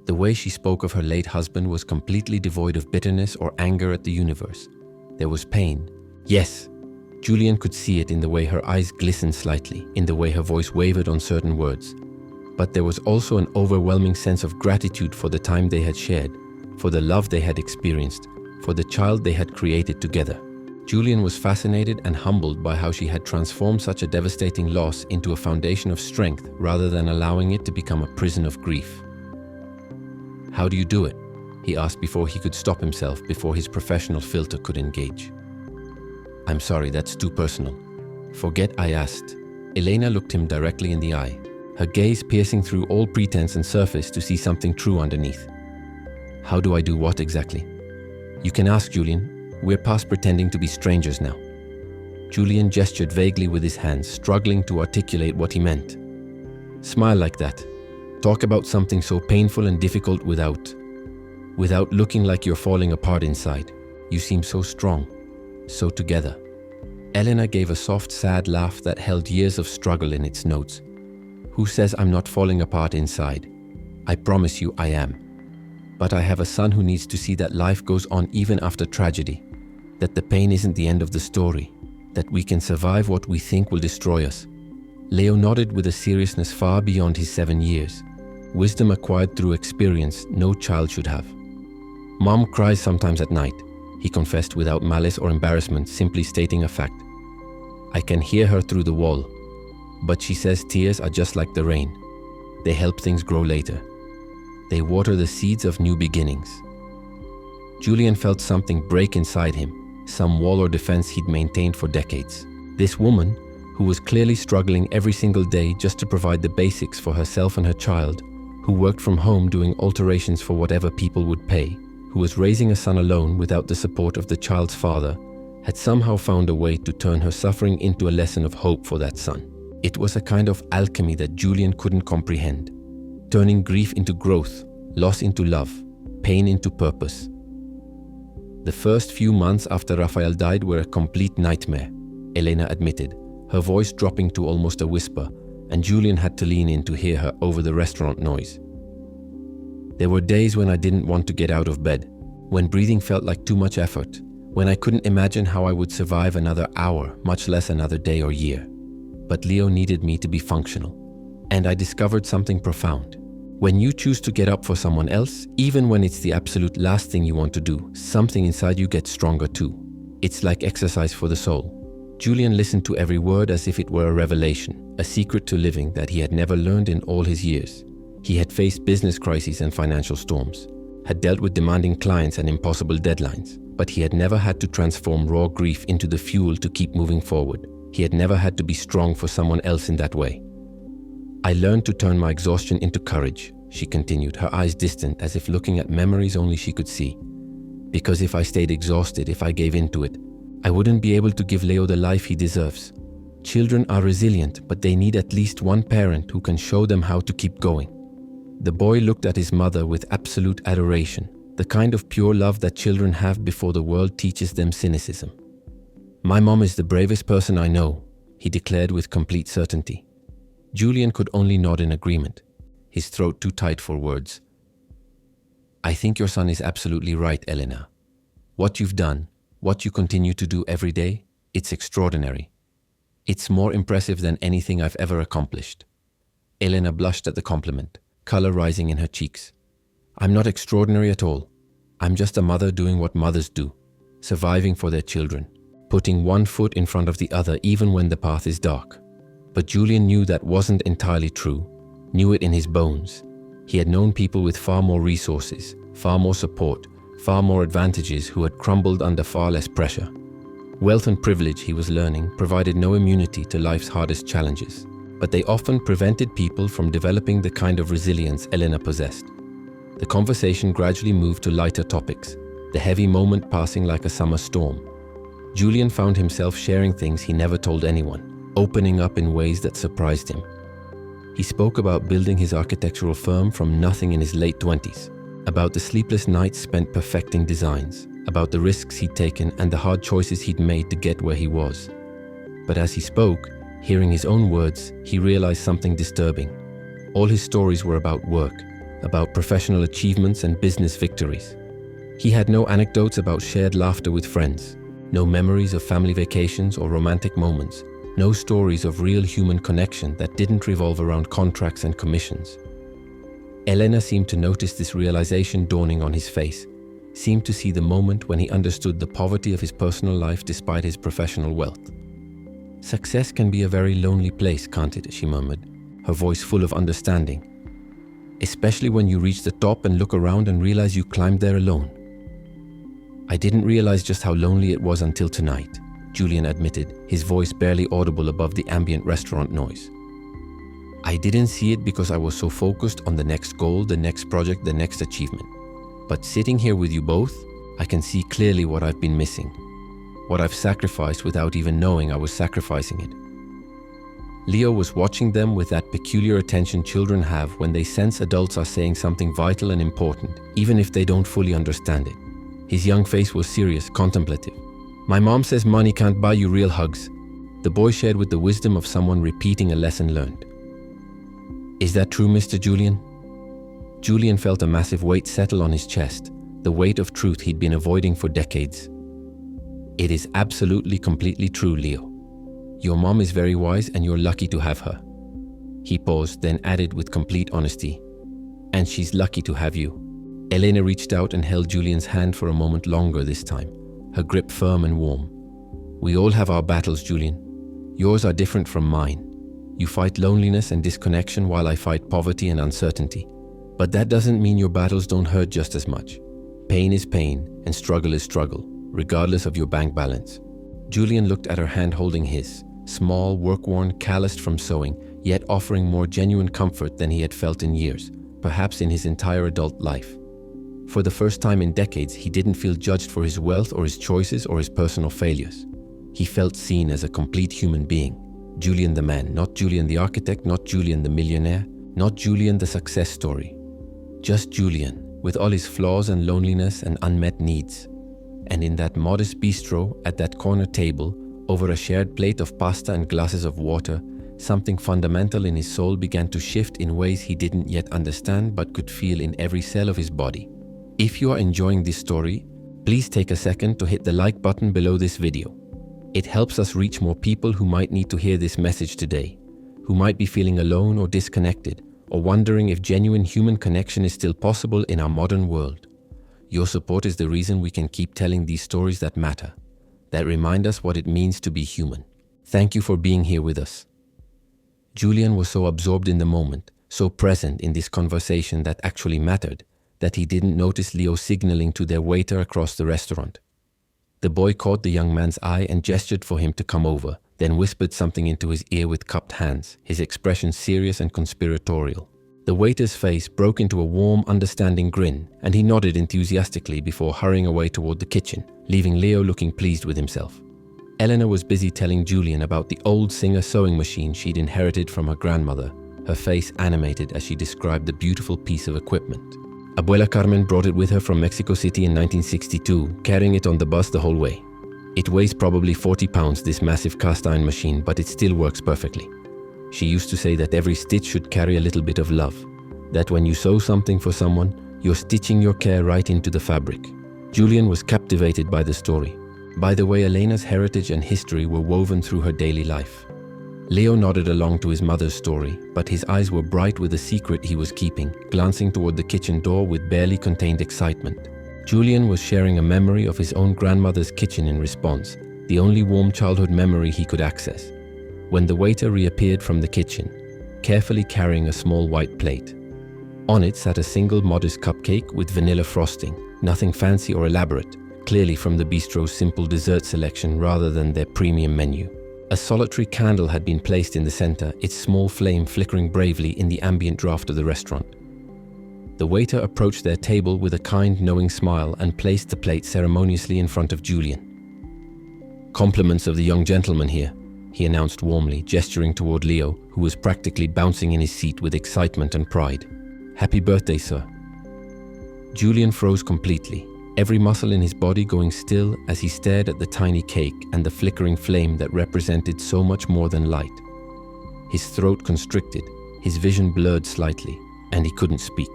The way she spoke of her late husband was completely devoid of bitterness or anger at the universe. There was pain. Yes, Julian could see it in the way her eyes glistened slightly, in the way her voice wavered on certain words. But there was also an overwhelming sense of gratitude for the time they had shared, for the love they had experienced, for the child they had created together. Julian was fascinated and humbled by how she had transformed such a devastating loss into a foundation of strength rather than allowing it to become a prison of grief. "How do you do it?" he asked before he could stop himself, before his professional filter could engage. "I'm sorry, that's too personal. Forget I asked." Elena looked him directly in the eye, her gaze piercing through all pretense and surface to see something true underneath. "How do I do what exactly?" "You can ask, Julian. We're past pretending to be strangers now." Julian gestured vaguely with his hands, struggling to articulate what he meant. "Smile like that. Talk about something so painful and difficult without looking like you're falling apart inside. You seem so strong, so together." Elena gave a soft, sad laugh that held years of struggle in its notes. "Who says I'm not falling apart inside? I promise you I am. But I have a son who needs to see that life goes on even after tragedy, that the pain isn't the end of the story, that we can survive what we think will destroy us." Leo nodded with a seriousness far beyond his 7 years, wisdom acquired through experience no child should have. "Mom cries sometimes at night," he confessed without malice or embarrassment, simply stating a fact. "I can hear her through the wall, but she says tears are just like the rain. They help things grow later. They water the seeds of new beginnings." Julian felt something break inside him, some wall or defense he'd maintained for decades. This woman, who was clearly struggling every single day just to provide the basics for herself and her child, who worked from home doing alterations for whatever people would pay, who was raising a son alone without the support of the child's father, had somehow found a way to turn her suffering into a lesson of hope for that son. It was a kind of alchemy that Julian couldn't comprehend, turning grief into growth, loss into love, pain into purpose. The first few months after Rafael died were a complete nightmare, Elena admitted, her voice dropping to almost a whisper, and Julian had to lean in to hear her over the restaurant noise. There were days when I didn't want to get out of bed, when breathing felt like too much effort, when I couldn't imagine how I would survive another hour, much less another day or year. But Leo needed me to be functional. And I discovered something profound. When you choose to get up for someone else, even when it's the absolute last thing you want to do, something inside you gets stronger too. It's like exercise for the soul. Julian listened to every word as if it were a revelation, a secret to living that he had never learned in all his years. He had faced business crises and financial storms, had dealt with demanding clients and impossible deadlines, but he had never had to transform raw grief into the fuel to keep moving forward. He had never had to be strong for someone else in that way. I learned to turn my exhaustion into courage, she continued, her eyes distant as if looking at memories only she could see. Because if I stayed exhausted, if I gave in to it, I wouldn't be able to give Leo the life he deserves. Children are resilient, but they need at least one parent who can show them how to keep going. The boy looked at his mother with absolute adoration, the kind of pure love that children have before the world teaches them cynicism. "My mom is the bravest person I know," he declared with complete certainty. Julian could only nod in agreement, his throat too tight for words. "I think your son is absolutely right, Elena. What you've done, what you continue to do every day, it's extraordinary. It's more impressive than anything I've ever accomplished." Elena blushed at the compliment, color rising in her cheeks. "I'm not extraordinary at all. I'm just a mother doing what mothers do, surviving for their children, putting one foot in front of the other even when the path is dark." But Julian knew that wasn't entirely true, knew it in his bones. He had known people with far more resources, far more support, far more advantages who had crumbled under far less pressure. Wealth and privilege, he was learning, provided no immunity to life's hardest challenges, but they often prevented people from developing the kind of resilience Elena possessed. The conversation gradually moved to lighter topics, the heavy moment passing like a summer storm. Julian found himself sharing things he never told anyone, opening up in ways that surprised him. He spoke about building his architectural firm from nothing in his late 20s, about the sleepless nights spent perfecting designs, about the risks he'd taken and the hard choices he'd made to get where he was. But as he spoke, hearing his own words, he realized something disturbing. All his stories were about work, about professional achievements and business victories. He had no anecdotes about shared laughter with friends, no memories of family vacations or romantic moments, no stories of real human connection that didn't revolve around contracts and commissions. Elena seemed to notice this realization dawning on his face, seemed to see the moment when he understood the poverty of his personal life despite his professional wealth. "Success can be a very lonely place, can't it?" she murmured, her voice full of understanding. "Especially when you reach the top and look around and realize you climbed there alone." "I didn't realize just how lonely it was until tonight," Julian admitted, his voice barely audible above the ambient restaurant noise. "I didn't see it because I was so focused on the next goal, the next project, the next achievement. But sitting here with you both, I can see clearly what I've been missing, what I've sacrificed without even knowing I was sacrificing it." Leo was watching them with that peculiar attention children have when they sense adults are saying something vital and important, even if they don't fully understand it. His young face was serious, contemplative. "My mom says money can't buy you real hugs," the boy shared with the wisdom of someone repeating a lesson learned. "Is that true, Mr. Julian?" Julian felt a massive weight settle on his chest, the weight of truth he'd been avoiding for decades. "It is absolutely, completely true, Leo. Your mom is very wise and you're lucky to have her." He paused, then added with complete honesty, "And she's lucky to have you." Elena reached out and held Julian's hand for a moment longer this time, her grip firm and warm. "We all have our battles, Julian. Yours are different from mine. You fight loneliness and disconnection while I fight poverty and uncertainty. But that doesn't mean your battles don't hurt just as much. Pain is pain and struggle is struggle, regardless of your bank balance." Julian looked at her hand holding his, small, work-worn, calloused from sewing, yet offering more genuine comfort than he had felt in years, perhaps in his entire adult life. For the first time in decades, he didn't feel judged for his wealth or his choices or his personal failures. He felt seen as a complete human being, Julian the man, not Julian the architect, not Julian the millionaire, not Julian the success story. Just Julian, with all his flaws and loneliness and unmet needs. And in that modest bistro, at that corner table, over a shared plate of pasta and glasses of water, something fundamental in his soul began to shift in ways he didn't yet understand but could feel in every cell of his body. If you are enjoying this story, please take a second to hit the like button below this video. It helps us reach more people who might need to hear this message today, who might be feeling alone or disconnected, or wondering if genuine human connection is still possible in our modern world. Your support is the reason we can keep telling these stories that matter, that remind us what it means to be human. Thank you for being here with us. Julian was so absorbed in the moment, so present in this conversation that actually mattered, that he didn't notice Leo signaling to their waiter across the restaurant. The boy caught the young man's eye and gestured for him to come over, then whispered something into his ear with cupped hands, his expression serious and conspiratorial. The waiter's face broke into a warm, understanding grin, and he nodded enthusiastically before hurrying away toward the kitchen, leaving Leo looking pleased with himself. Eleanor was busy telling Julian about the old Singer sewing machine she'd inherited from her grandmother, her face animated as she described the beautiful piece of equipment. Abuela Carmen brought it with her from Mexico City in 1962, carrying it on the bus the whole way. It weighs probably 40 pounds, this massive cast iron machine, but it still works perfectly. She used to say that every stitch should carry a little bit of love, that when you sew something for someone, you're stitching your care right into the fabric. Julian was captivated by the story, by the way Elena's heritage and history were woven through her daily life. Leo nodded along to his mother's story, but his eyes were bright with the secret he was keeping, glancing toward the kitchen door with barely contained excitement. Julian was sharing a memory of his own grandmother's kitchen in response, the only warm childhood memory he could access. When the waiter reappeared from the kitchen, carefully carrying a small white plate. On it sat a single modest cupcake with vanilla frosting, nothing fancy or elaborate, clearly from the bistro's simple dessert selection rather than their premium menu. A solitary candle had been placed in the center, its small flame flickering bravely in the ambient draft of the restaurant. The waiter approached their table with a kind, knowing smile and placed the plate ceremoniously in front of Julian. "Compliments of the young gentleman here," he announced warmly, gesturing toward Leo, who was practically bouncing in his seat with excitement and pride. "Happy birthday, sir." Julian froze completely, every muscle in his body going still as he stared at the tiny cake and the flickering flame that represented so much more than light. His throat constricted, his vision blurred slightly, and he couldn't speak.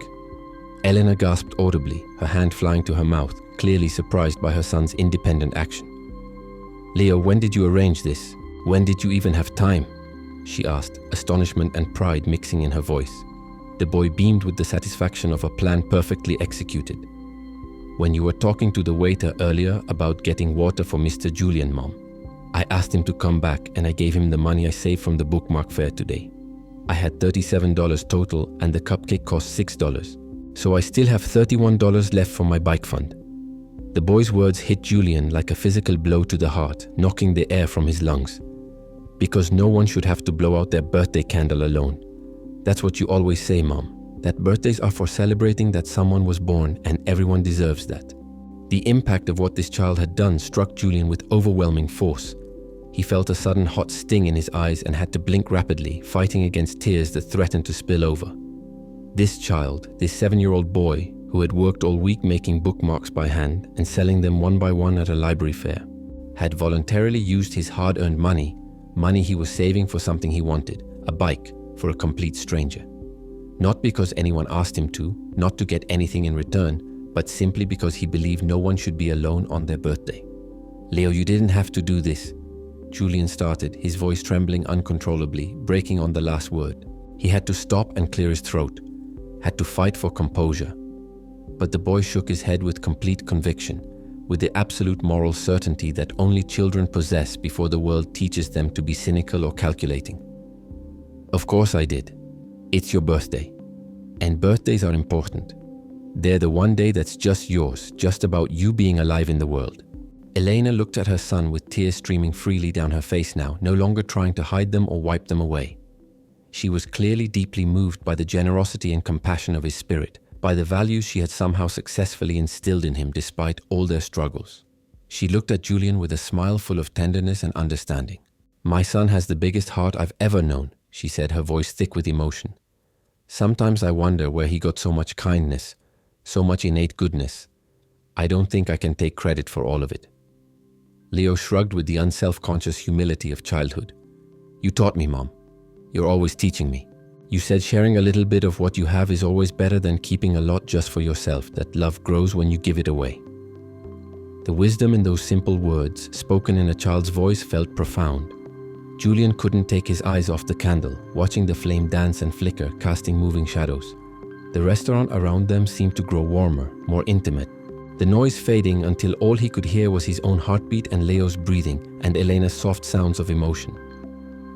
Eleanor gasped audibly, her hand flying to her mouth, clearly surprised by her son's independent action. "Leo, when did you arrange this? When did you even have time?" she asked, astonishment and pride mixing in her voice. The boy beamed with the satisfaction of a plan perfectly executed. "When you were talking to the waiter earlier about getting water for Mr. Julian, Mom, I asked him to come back and I gave him the money I saved from the bookmark fair today. I had $37 total and the cupcake cost $6, so I still have $31 left for my bike fund." The boy's words hit Julian like a physical blow to the heart, knocking the air from his lungs. "Because no one should have to blow out their birthday candle alone. That's what you always say, Mom. That birthdays are for celebrating that someone was born and everyone deserves that." The impact of what this child had done struck Julian with overwhelming force. He felt a sudden hot sting in his eyes and had to blink rapidly, fighting against tears that threatened to spill over. This child, this 7-year-old boy, who had worked all week making bookmarks by hand and selling them one by one at a library fair, had voluntarily used his hard-earned money he was saving for something he wanted, a bike, for a complete stranger. Not because anyone asked him to, not to get anything in return, but simply because he believed no one should be alone on their birthday. "Leo, you didn't have to do this," Julian started, his voice trembling uncontrollably, breaking on the last word. He had to stop and clear his throat, had to fight for composure. But the boy shook his head with complete conviction, with the absolute moral certainty that only children possess before the world teaches them to be cynical or calculating. "Of course I did. It's your birthday. And birthdays are important. They're the one day that's just yours, just about you being alive in the world." Elena looked at her son with tears streaming freely down her face now, no longer trying to hide them or wipe them away. She was clearly deeply moved by the generosity and compassion of his spirit, by the values she had somehow successfully instilled in him despite all their struggles. She looked at Julian with a smile full of tenderness and understanding. "My son has the biggest heart I've ever known," she said, her voice thick with emotion. "Sometimes I wonder where he got so much kindness, so much innate goodness. I don't think I can take credit for all of it." Leo shrugged with the unself-conscious humility of childhood. "You taught me, Mom. You're always teaching me. You said sharing a little bit of what you have is always better than keeping a lot just for yourself, that love grows when you give it away." The wisdom in those simple words, spoken in a child's voice, felt profound. Julian couldn't take his eyes off the candle, watching the flame dance and flicker, casting moving shadows. The restaurant around them seemed to grow warmer, more intimate, the noise fading until all he could hear was his own heartbeat and Leo's breathing and Elena's soft sounds of emotion.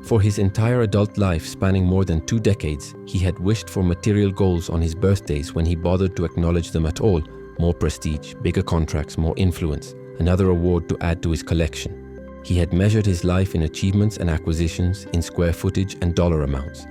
For his entire adult life, spanning more than 2 decades, he had wished for material goals on his birthdays when he bothered to acknowledge them at all: more prestige, bigger contracts, more influence, another award to add to his collection. He had measured his life in achievements and acquisitions, in square footage and dollar amounts.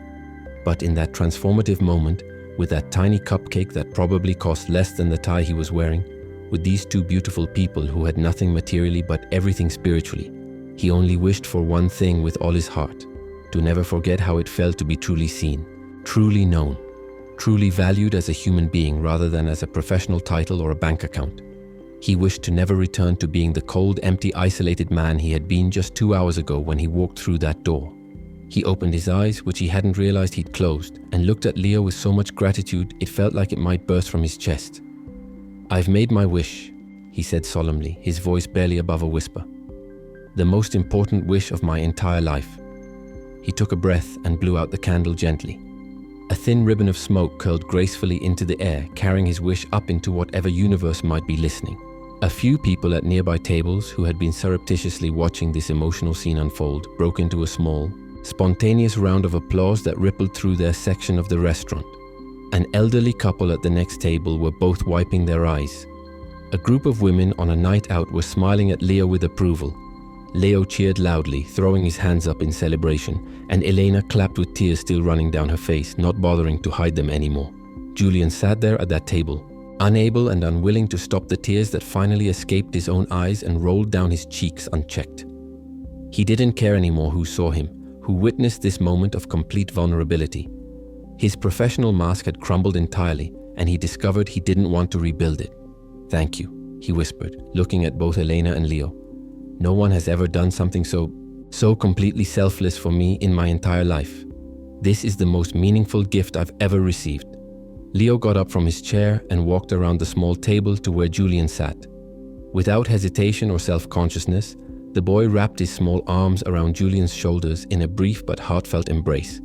But in that transformative moment, with that tiny cupcake that probably cost less than the tie he was wearing, with these 2 beautiful people who had nothing materially but everything spiritually, he only wished for one thing with all his heart: to never forget how it felt to be truly seen, truly known, truly valued as a human being rather than as a professional title or a bank account. He wished to never return to being the cold, empty, isolated man he had been just 2 hours ago when he walked through that door. He opened his eyes, which he hadn't realized he'd closed, and looked at Leo with so much gratitude it felt like it might burst from his chest. "I've made my wish," he said solemnly, his voice barely above a whisper. "The most important wish of my entire life." He took a breath and blew out the candle gently. A thin ribbon of smoke curled gracefully into the air, carrying his wish up into whatever universe might be listening. A few people at nearby tables, who had been surreptitiously watching this emotional scene unfold, broke into a small, spontaneous round of applause that rippled through their section of the restaurant. An elderly couple at the next table were both wiping their eyes. A group of women on a night out were smiling at Leo with approval. Leo cheered loudly, throwing his hands up in celebration, and Elena clapped with tears still running down her face, not bothering to hide them anymore. Julian sat there at that table, unable and unwilling to stop the tears that finally escaped his own eyes and rolled down his cheeks unchecked. He didn't care anymore who saw him, who witnessed this moment of complete vulnerability. His professional mask had crumbled entirely, and he discovered he didn't want to rebuild it. "Thank you," he whispered, looking at both Elena and Leo. "No one has ever done something so completely selfless for me in my entire life. This is the most meaningful gift I've ever received." Leo got up from his chair and walked around the small table to where Julian sat. Without hesitation or self-consciousness, the boy wrapped his small arms around Julian's shoulders in a brief but heartfelt embrace.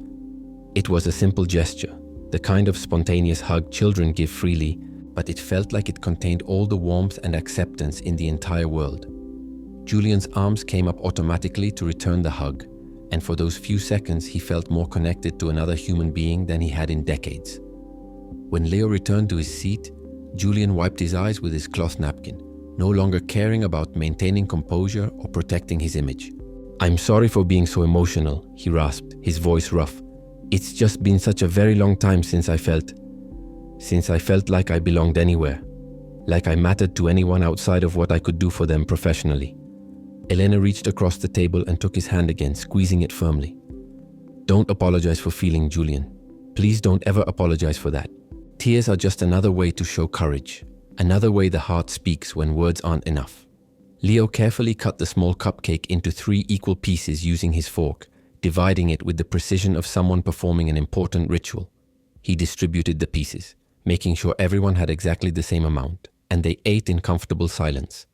It was a simple gesture, the kind of spontaneous hug children give freely, but it felt like it contained all the warmth and acceptance in the entire world. Julian's arms came up automatically to return the hug, and for those few seconds he felt more connected to another human being than he had in decades. When Leo returned to his seat, Julian wiped his eyes with his cloth napkin, no longer caring about maintaining composure or protecting his image. "I'm sorry for being so emotional," he rasped, his voice rough. "It's just been such a very long time since I felt like I belonged anywhere, like I mattered to anyone outside of what I could do for them professionally." Elena reached across the table and took his hand again, squeezing it firmly. "Don't apologize for feeling, Julian. Please don't ever apologize for that. Tears are just another way to show courage, another way the heart speaks when words aren't enough." Leo carefully cut the small cupcake into 3 equal pieces using his fork, dividing it with the precision of someone performing an important ritual. He distributed the pieces, making sure everyone had exactly the same amount, and they ate in comfortable silence.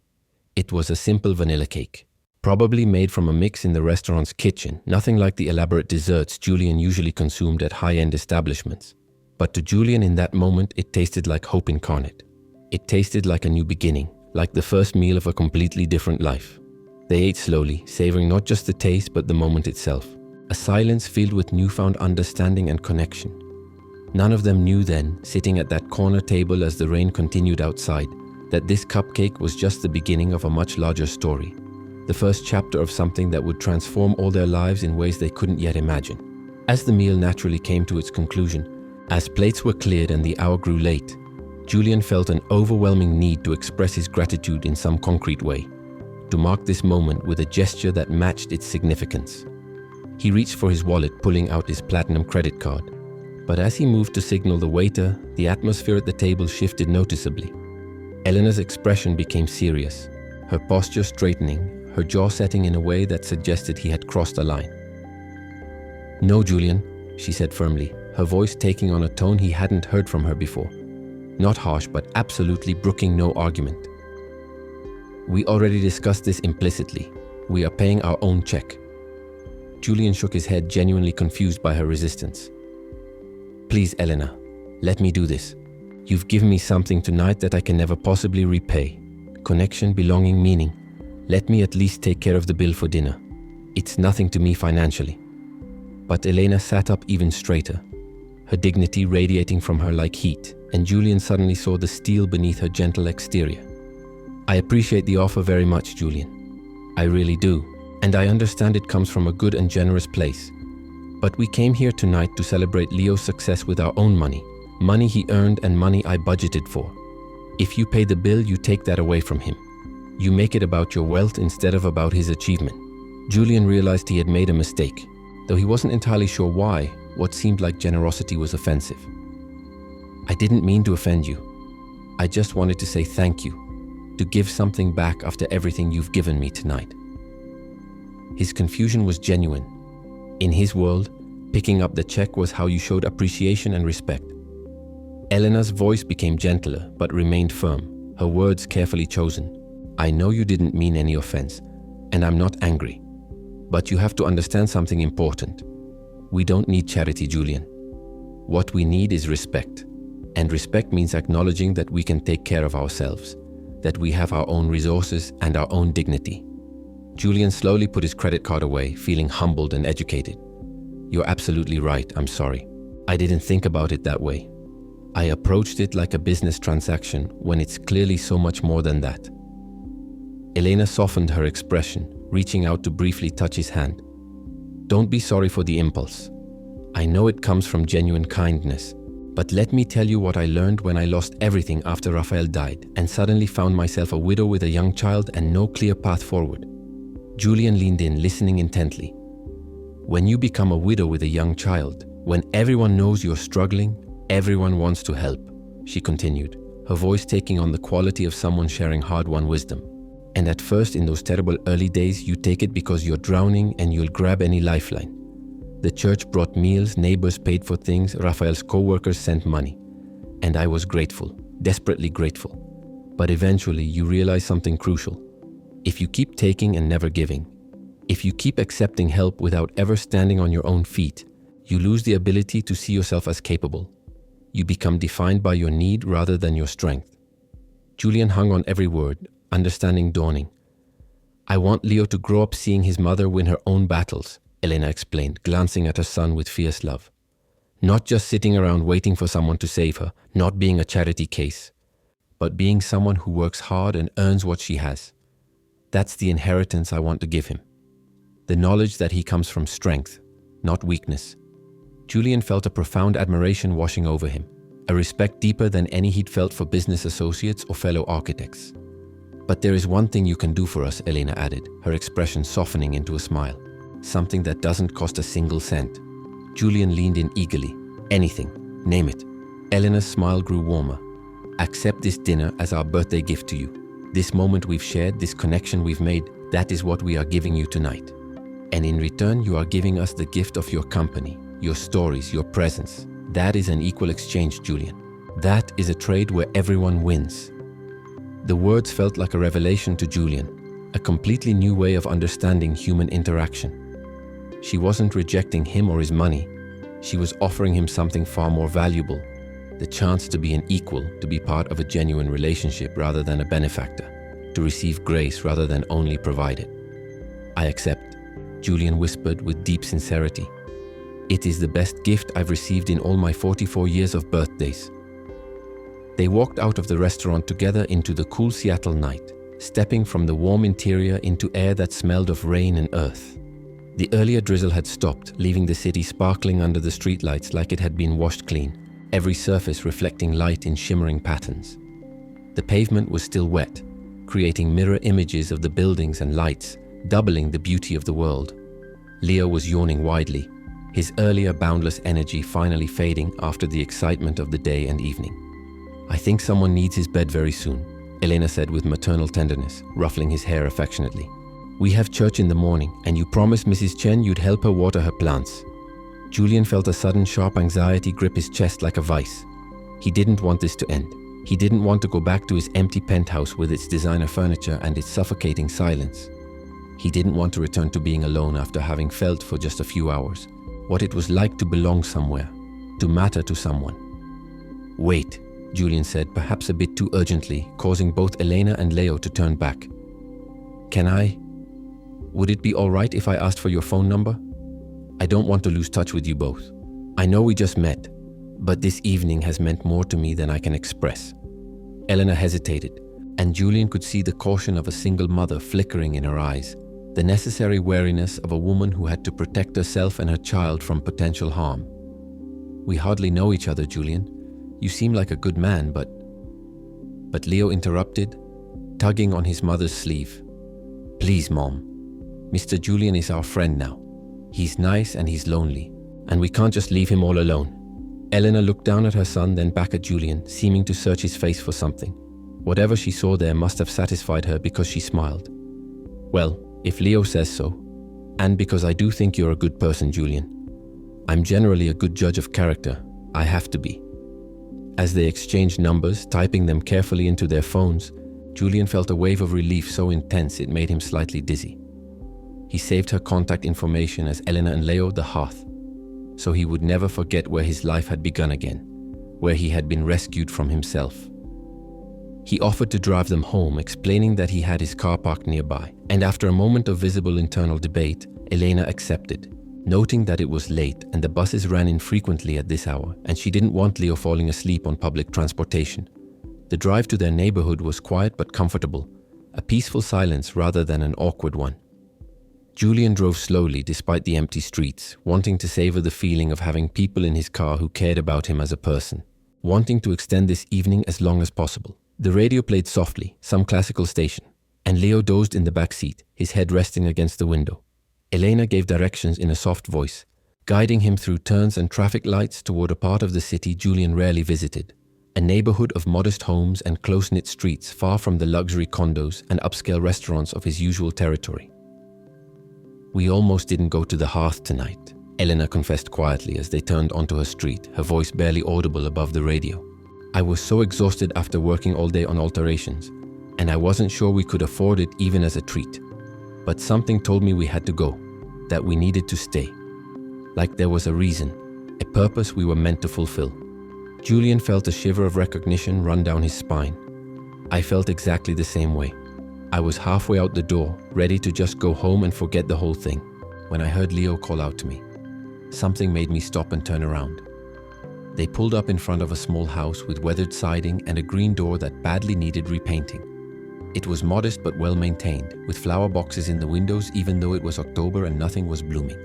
It was a simple vanilla cake, probably made from a mix in the restaurant's kitchen, nothing like the elaborate desserts Julian usually consumed at high-end establishments. But to Julian in that moment, it tasted like hope incarnate. It tasted like a new beginning, like the first meal of a completely different life. They ate slowly, savoring not just the taste but the moment itself, a silence filled with newfound understanding and connection. None of them knew then, sitting at that corner table as the rain continued outside, that this cupcake was just the beginning of a much larger story, the first chapter of something that would transform all their lives in ways they couldn't yet imagine. As the meal naturally came to its conclusion, as plates were cleared and the hour grew late, Julian felt an overwhelming need to express his gratitude in some concrete way. to mark this moment with a gesture that matched its significance. He reached for his wallet, pulling out his platinum credit card. But as he moved to signal the waiter, the atmosphere at the table shifted noticeably. Eleanor's expression became serious, her posture straightening, her jaw setting in a way that suggested he had crossed a line. "No, Julian," she said firmly, her voice taking on a tone he hadn't heard from her before. Not harsh, but absolutely brooking no argument. "We already discussed this implicitly. We are paying our own check." Julian shook his head, genuinely confused by her resistance. "Please, Eleanor, let me do this. You've given me something tonight that I can never possibly repay. Connection, belonging, meaning. Let me at least take care of the bill for dinner. It's nothing to me financially." But Elena sat up even straighter, her dignity radiating from her like heat, and Julian suddenly saw the steel beneath her gentle exterior. "I appreciate the offer very much, Julian. I really do, and I understand it comes from a good and generous place. But we came here tonight to celebrate Leo's success with our own money. Money he earned and money I budgeted for. If you pay the bill, you take that away from him. You make it about your wealth instead of about his achievement." Julian realized he had made a mistake, though he wasn't entirely sure why. What seemed like generosity was offensive. "I didn't mean to offend you. I just wanted to say thank you, to give something back after everything you've given me tonight." His confusion was genuine. In his world, picking up the check was how you showed appreciation and respect. Eleanor's voice became gentler, but remained firm, her words carefully chosen. "I know you didn't mean any offense, and I'm not angry. But you have to understand something important. We don't need charity, Julian. What we need is respect. And respect means acknowledging that we can take care of ourselves, that we have our own resources and our own dignity." Julian slowly put his credit card away, feeling humbled and educated. "You're absolutely right, I'm sorry. I didn't think about it that way. I approached it like a business transaction when it's clearly so much more than that." Elena softened her expression, reaching out to briefly touch his hand. "Don't be sorry for the impulse. I know it comes from genuine kindness, but let me tell you what I learned when I lost everything after Raphael died and suddenly found myself a widow with a young child and no clear path forward." Julian leaned in, listening intently. "When you become a widow with a young child, when everyone knows you're struggling, everyone wants to help," she continued, her voice taking on the quality of someone sharing hard-won wisdom. "And at first, in those terrible early days, you take it because you're drowning and you'll grab any lifeline. The church brought meals, neighbors paid for things, Raphael's co-workers sent money. And I was grateful, desperately grateful. But eventually, you realize something crucial. If you keep taking and never giving, if you keep accepting help without ever standing on your own feet, you lose the ability to see yourself as capable. You become defined by your need rather than your strength." Julian hung on every word, understanding dawning. "I want Leo to grow up seeing his mother win her own battles," Elena explained, glancing at her son with fierce love. "Not just sitting around waiting for someone to save her, not being a charity case, but being someone who works hard and earns what she has. That's the inheritance I want to give him. The knowledge that he comes from strength, not weakness." Julian felt a profound admiration washing over him, a respect deeper than any he'd felt for business associates or fellow architects. "But there is one thing you can do for us," Elena added, her expression softening into a smile. "Something that doesn't cost a single cent." Julian leaned in eagerly. "Anything, name it." Eleanor's smile grew warmer. "Accept this dinner as our birthday gift to you. This moment we've shared, this connection we've made, that is what we are giving you tonight. And in return, you are giving us the gift of your company, your stories, your presence. That is an equal exchange, Julian. That is a trade where everyone wins." The words felt like a revelation to Julian, a completely new way of understanding human interaction. She wasn't rejecting him or his money. She was offering him something far more valuable, the chance to be an equal, to be part of a genuine relationship rather than a benefactor, to receive grace rather than only provide it. "I accept," Julian whispered with deep sincerity. "It is the best gift I've received in all my 44 years of birthdays." They walked out of the restaurant together into the cool Seattle night, stepping from the warm interior into air that smelled of rain and earth. The earlier drizzle had stopped, leaving the city sparkling under the streetlights like it had been washed clean, every surface reflecting light in shimmering patterns. The pavement was still wet, creating mirror images of the buildings and lights, doubling the beauty of the world. Leo was yawning widely, his earlier boundless energy finally fading after the excitement of the day and evening. "I think someone needs his bed very soon," Elena said with maternal tenderness, ruffling his hair affectionately. "We have church in the morning, and you promised Mrs. Chen you'd help her water her plants." Julian felt a sudden sharp anxiety grip his chest like a vice. He didn't want this to end. He didn't want to go back to his empty penthouse with its designer furniture and its suffocating silence. He didn't want to return to being alone after having felt for just a few hours what it was like to belong somewhere, to matter to someone. "Wait," Julian said, perhaps a bit too urgently, causing both Elena and Leo to turn back. Would it be all right if I asked for your phone number? I don't want to lose touch with you both. I know we just met, but this evening has meant more to me than I can express." Elena hesitated, and Julian could see the caution of a single mother flickering in her eyes, the necessary wariness of a woman who had to protect herself and her child from potential harm. "We hardly know each other, Julian. You seem like a good man, but Leo interrupted, tugging on his mother's sleeve. "Please, Mom. Mr. Julian is our friend now. He's nice and he's lonely, and we can't just leave him all alone." Elena looked down at her son, then back at Julian, seeming to search his face for something. Whatever she saw there must have satisfied her because she smiled. "Well, if Leo says so, and because I do think you're a good person, Julian. I'm generally a good judge of character. I have to be." As they exchanged numbers, typing them carefully into their phones, Julian felt a wave of relief so intense it made him slightly dizzy. He saved her contact information as Elena and Leo the hearth, so he would never forget where his life had begun again, where he had been rescued from himself. He offered to drive them home, explaining that he had his car parked nearby, and after a moment of visible internal debate, Elena accepted, noting that it was late and the buses ran infrequently at this hour, and she didn't want Leo falling asleep on public transportation. The drive to their neighborhood was quiet but comfortable, a peaceful silence rather than an awkward one. Julian drove slowly despite the empty streets, wanting to savor the feeling of having people in his car who cared about him as a person, wanting to extend this evening as long as possible. The radio played softly, some classical station, and Leo dozed in the back seat, his head resting against the window. Elena gave directions in a soft voice, guiding him through turns and traffic lights toward a part of the city Julian rarely visited, a neighborhood of modest homes and close-knit streets far from the luxury condos and upscale restaurants of his usual territory. "We almost didn't go to the hearth tonight," Elena confessed quietly as they turned onto her street, her voice barely audible above the radio. "I was so exhausted after working all day on alterations, and I wasn't sure we could afford it even as a treat. But something told me we had to go, that we needed to stay. Like there was a reason, a purpose we were meant to fulfill." Julian felt a shiver of recognition run down his spine. "I felt exactly the same way. I was halfway out the door, ready to just go home and forget the whole thing, when I heard Leo call out to me. Something made me stop and turn around." They pulled up in front of a small house with weathered siding and a green door that badly needed repainting. It was modest but well maintained, with flower boxes in the windows even though it was October and nothing was blooming.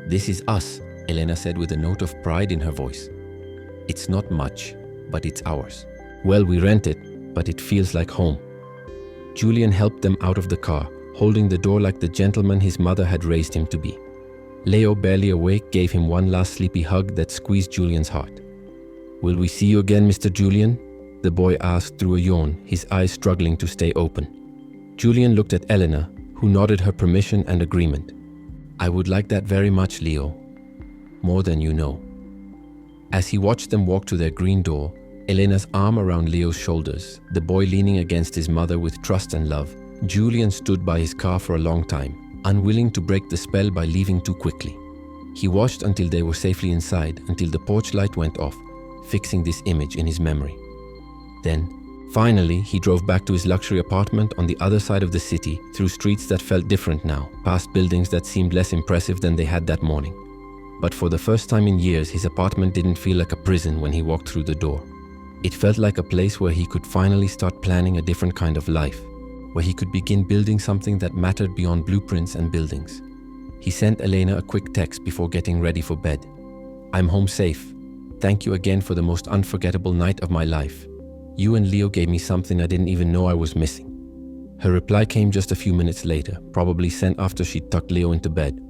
"This is us," Elena said with a note of pride in her voice. "It's not much, but it's ours. Well, we rent it, but it feels like home." Julian helped them out of the car, holding the door like the gentleman his mother had raised him to be. Leo, barely awake, gave him one last sleepy hug that squeezed Julian's heart. "Will we see you again, Mr. Julian?" the boy asked through a yawn, his eyes struggling to stay open. Julian looked at Elena, who nodded her permission and agreement. "I would like that very much, Leo. More than you know." As he watched them walk to their green door, Elena's arm around Leo's shoulders, the boy leaning against his mother with trust and love, Julian stood by his car for a long time, unwilling to break the spell by leaving too quickly. He watched until they were safely inside, until the porch light went off, fixing this image in his memory. Then, finally, he drove back to his luxury apartment on the other side of the city, through streets that felt different now, past buildings that seemed less impressive than they had that morning. But for the first time in years, his apartment didn't feel like a prison when he walked through the door. It felt like a place where he could finally start planning a different kind of life, where he could begin building something that mattered beyond blueprints and buildings. He sent Elena a quick text before getting ready for bed. "I'm home safe. Thank you again for the most unforgettable night of my life. You and Leo gave me something I didn't even know I was missing." Her reply came just a few minutes later, probably sent after she tucked Leo into bed.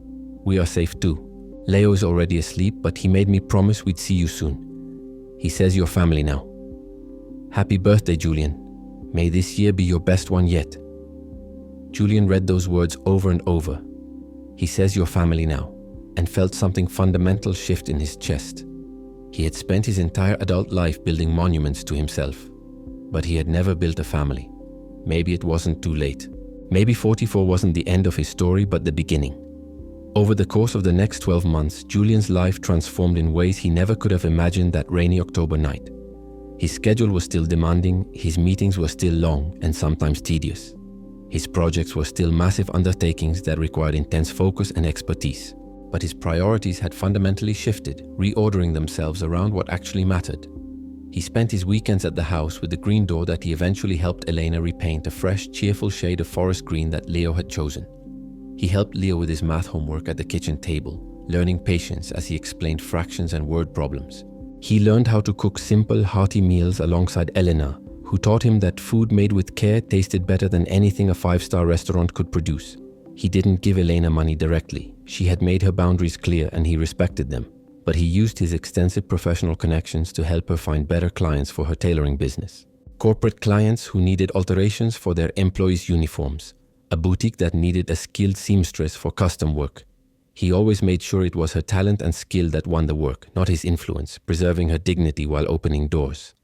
"We are safe too. Leo is already asleep, but he made me promise we'd see you soon. He says you're family now. Happy birthday, Julian. May this year be your best one yet." Julian read those words over and over. He says you're family now, and felt something fundamental shift in his chest. He had spent his entire adult life building monuments to himself, but he had never built a family. Maybe it wasn't too late. Maybe 44 wasn't the end of his story, but the beginning. Over the course of the next 12 months, Julian's life transformed in ways he never could have imagined that rainy October night. His schedule was still demanding, his meetings were still long and sometimes tedious. His projects were still massive undertakings that required intense focus and expertise. But his priorities had fundamentally shifted, reordering themselves around what actually mattered. He spent his weekends at the house with the green door that he eventually helped Elena repaint a fresh, cheerful shade of forest green that Leo had chosen. He helped Leo with his math homework at the kitchen table, learning patience as he explained fractions and word problems. He learned how to cook simple, hearty meals alongside Elena, who taught him that food made with care tasted better than anything a five-star restaurant could produce. He didn't give Elena money directly. She had made her boundaries clear and he respected them. But he used his extensive professional connections to help her find better clients for her tailoring business. Corporate clients who needed alterations for their employees' uniforms. A boutique that needed a skilled seamstress for custom work. He always made sure it was her talent and skill that won the work, not his influence, preserving her dignity while opening doors.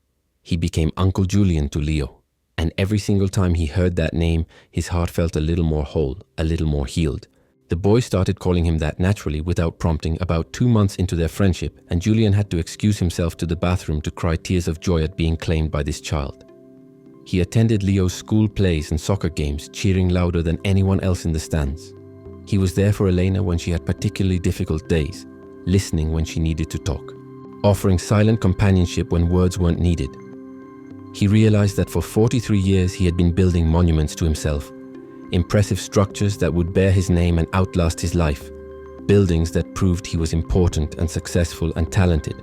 He became Uncle Julian to Leo, and every single time he heard that name, his heart felt a little more whole, a little more healed. The boys started calling him that naturally without prompting about 2 months into their friendship, and Julian had to excuse himself to the bathroom to cry tears of joy at being claimed by this child. He attended Leo's school plays and soccer games, cheering louder than anyone else in the stands. He was there for Elena when she had particularly difficult days, listening when she needed to talk, offering silent companionship when words weren't needed. He realized that for 43 years he had been building monuments to himself, impressive structures that would bear his name and outlast his life, buildings that proved he was important and successful and talented.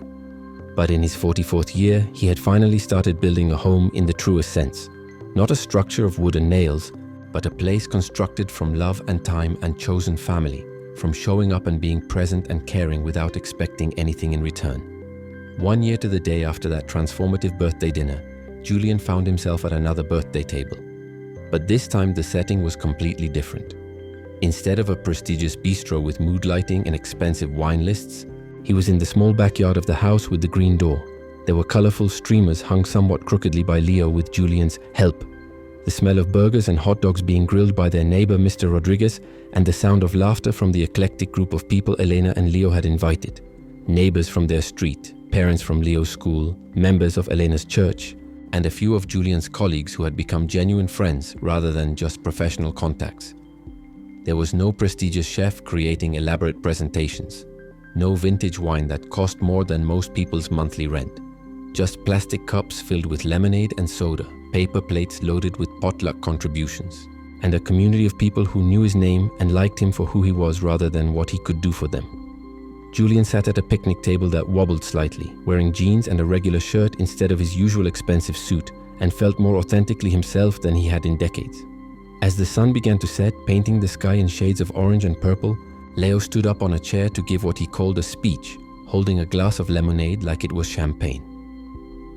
But in his 44th year, he had finally started building a home in the truest sense. Not a structure of wood and nails, but a place constructed from love and time and chosen family, from showing up and being present and caring without expecting anything in return. 1 year to the day after that transformative birthday dinner, Julian found himself at another birthday table. But this time the setting was completely different. Instead of a prestigious bistro with mood lighting and expensive wine lists, he was in the small backyard of the house with the green door. There were colorful streamers hung somewhat crookedly by Leo with Julian's help. The smell of burgers and hot dogs being grilled by their neighbor Mr. Rodriguez, and the sound of laughter from the eclectic group of people Elena and Leo had invited. Neighbors from their street, parents from Leo's school, members of Elena's church, and a few of Julian's colleagues who had become genuine friends rather than just professional contacts. There was no prestigious chef creating elaborate presentations, no vintage wine that cost more than most people's monthly rent, just plastic cups filled with lemonade and soda, paper plates loaded with potluck contributions, and a community of people who knew his name and liked him for who he was rather than what he could do for them. Julian sat at a picnic table that wobbled slightly, wearing jeans and a regular shirt instead of his usual expensive suit, and felt more authentically himself than he had in decades. As the sun began to set, painting the sky in shades of orange and purple, Leo stood up on a chair to give what he called a speech, holding a glass of lemonade like it was champagne.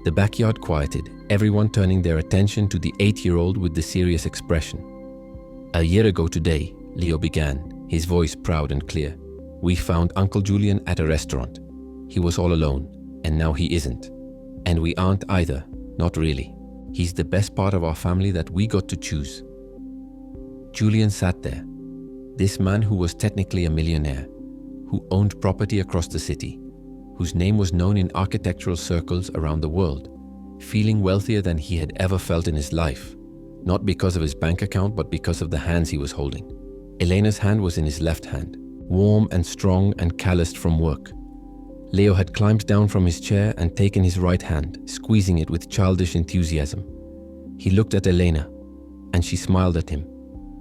The backyard quieted, everyone turning their attention to the 8-year-old with the serious expression. "A year ago today," Leo began, his voice proud and clear, "we found Uncle Julian at a restaurant. He was all alone, and now he isn't. And we aren't either, not really. He's the best part of our family that we got to choose." Julian sat there, this man who was technically a millionaire, who owned property across the city, whose name was known in architectural circles around the world, feeling wealthier than he had ever felt in his life, not because of his bank account but because of the hands he was holding. Elena's hand was in his left hand, warm and strong and calloused from work. Leo had climbed down from his chair and taken his right hand, squeezing it with childish enthusiasm. He looked at Elena, and she smiled at him,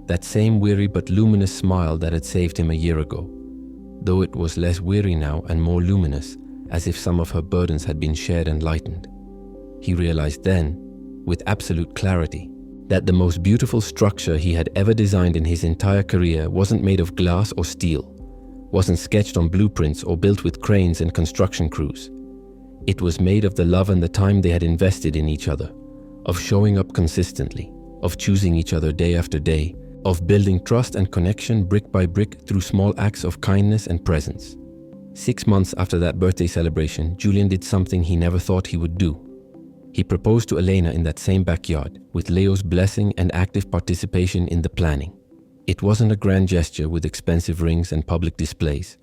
that same weary but luminous smile that had saved him a year ago, though it was less weary now and more luminous, as if some of her burdens had been shared and lightened. He realized then, with absolute clarity, That the most beautiful structure he had ever designed in his entire career wasn't made of glass or steel, wasn't sketched on blueprints or built with cranes and construction crews. It was made of the love and the time they had invested in each other, of showing up consistently, of choosing each other day after day, of building trust and connection brick by brick through small acts of kindness and presence. 6 months after that birthday celebration, Julian did something he never thought he would do. He proposed to Elena in that same backyard, with Leo's blessing and active participation in the planning. It wasn't a grand gesture with expensive rings and public displays.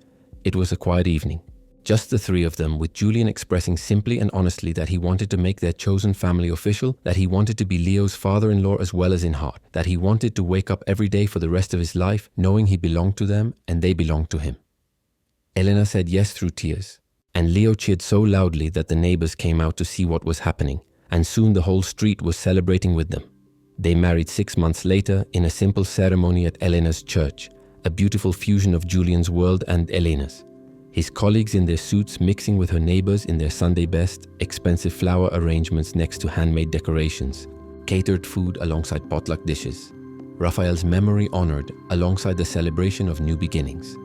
It was a quiet evening. Just the three of them, with Julian expressing simply and honestly that he wanted to make their chosen family official, that he wanted to be Leo's father-in-law as well as in heart, that he wanted to wake up every day for the rest of his life knowing he belonged to them and they belonged to him. Elena said yes through tears, and Leo cheered so loudly that the neighbors came out to see what was happening, and soon the whole street was celebrating with them. They married 6 months later in a simple ceremony at Elena's church, a beautiful fusion of Julian's world and Elena's. His colleagues in their suits mixing with her neighbors in their Sunday best, expensive flower arrangements next to handmade decorations, catered food alongside potluck dishes. Raphael's memory honored alongside the celebration of new beginnings.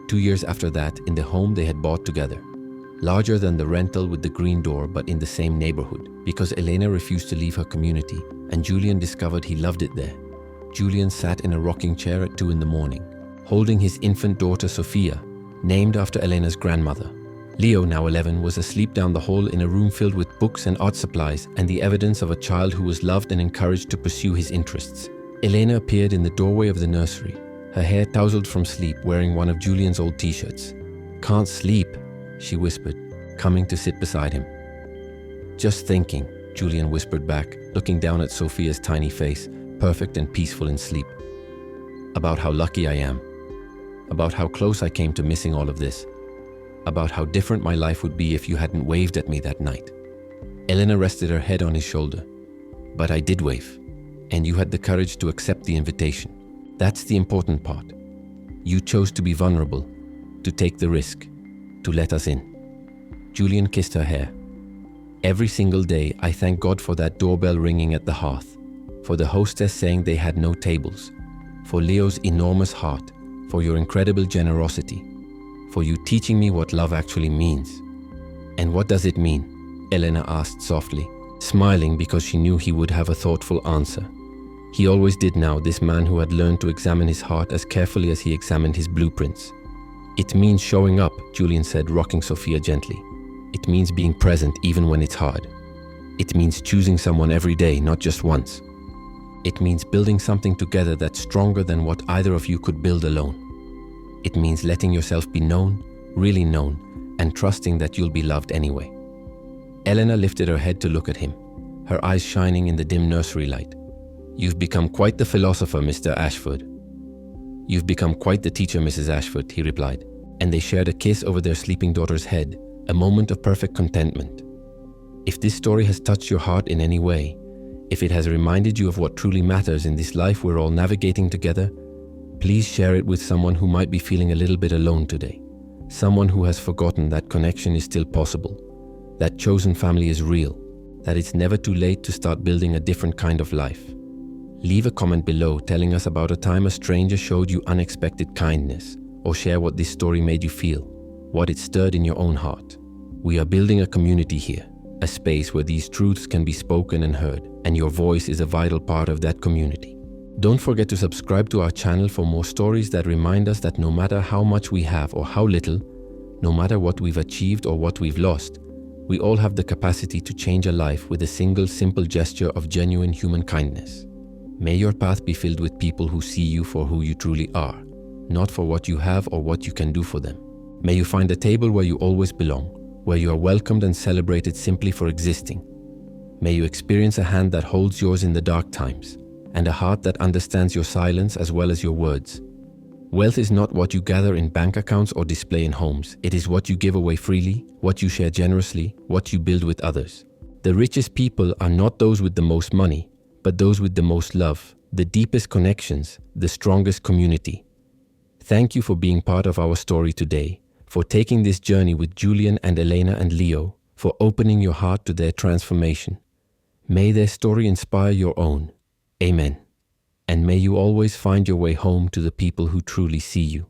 2 years after that, in the home they had bought together. Larger than the rental with the green door, but in the same neighborhood, because Elena refused to leave her community, and Julian discovered he loved it there. Julian sat in a rocking chair at 2 a.m, holding his infant daughter Sophia, named after Elena's grandmother. Leo, now 11, was asleep down the hall in a room filled with books and art supplies and the evidence of a child who was loved and encouraged to pursue his interests. Elena appeared in the doorway of the nursery, her hair tousled from sleep, wearing one of Julian's old t-shirts. "Can't sleep," she whispered, coming to sit beside him. "Just thinking," Julian whispered back, looking down at Sophia's tiny face, perfect and peaceful in sleep. "About how lucky I am. About how close I came to missing all of this. About how different my life would be if you hadn't waved at me that night." Elena rested her head on his shoulder. "But I did wave, and you had the courage to accept the invitation. That's the important part. You chose to be vulnerable, to take the risk, to let us in." Julian kissed her hair. "Every single day, I thank God for that doorbell ringing at the hearth, for the hostess saying they had no tables, for Leo's enormous heart, for your incredible generosity, for you teaching me what love actually means." "And what does it mean?" Elena asked softly, smiling because she knew he would have a thoughtful answer. He always did now, this man who had learned to examine his heart as carefully as he examined his blueprints. "It means showing up," Julian said, rocking Sophia gently. "It means being present even when it's hard. It means choosing someone every day, not just once. It means building something together that's stronger than what either of you could build alone. It means letting yourself be known, really known, and trusting that you'll be loved anyway." Elena lifted her head to look at him, her eyes shining in the dim nursery light. "You've become quite the philosopher, Mr. Ashford." "You've become quite the teacher, Mrs. Ashford," he replied, and they shared a kiss over their sleeping daughter's head, a moment of perfect contentment. If this story has touched your heart in any way, if it has reminded you of what truly matters in this life we're all navigating together, please share it with someone who might be feeling a little bit alone today. Someone who has forgotten that connection is still possible, that chosen family is real, that it's never too late to start building a different kind of life. Leave a comment below telling us about a time a stranger showed you unexpected kindness, or share what this story made you feel, what it stirred in your own heart. We are building a community here, a space where these truths can be spoken and heard, and your voice is a vital part of that community. Don't forget to subscribe to our channel for more stories that remind us that no matter how much we have or how little, no matter what we've achieved or what we've lost, we all have the capacity to change a life with a single simple gesture of genuine human kindness. May your path be filled with people who see you for who you truly are, not for what you have or what you can do for them. May you find a table where you always belong, where you are welcomed and celebrated simply for existing. May you experience a hand that holds yours in the dark times, and a heart that understands your silence as well as your words. Wealth is not what you gather in bank accounts or display in homes. It is what you give away freely, what you share generously, what you build with others. The richest people are not those with the most money, but those with the most love, the deepest connections, the strongest community. Thank you for being part of our story today, for taking this journey with Julian and Elena and Leo, for opening your heart to their transformation. May their story inspire your own. Amen. And may you always find your way home to the people who truly see you.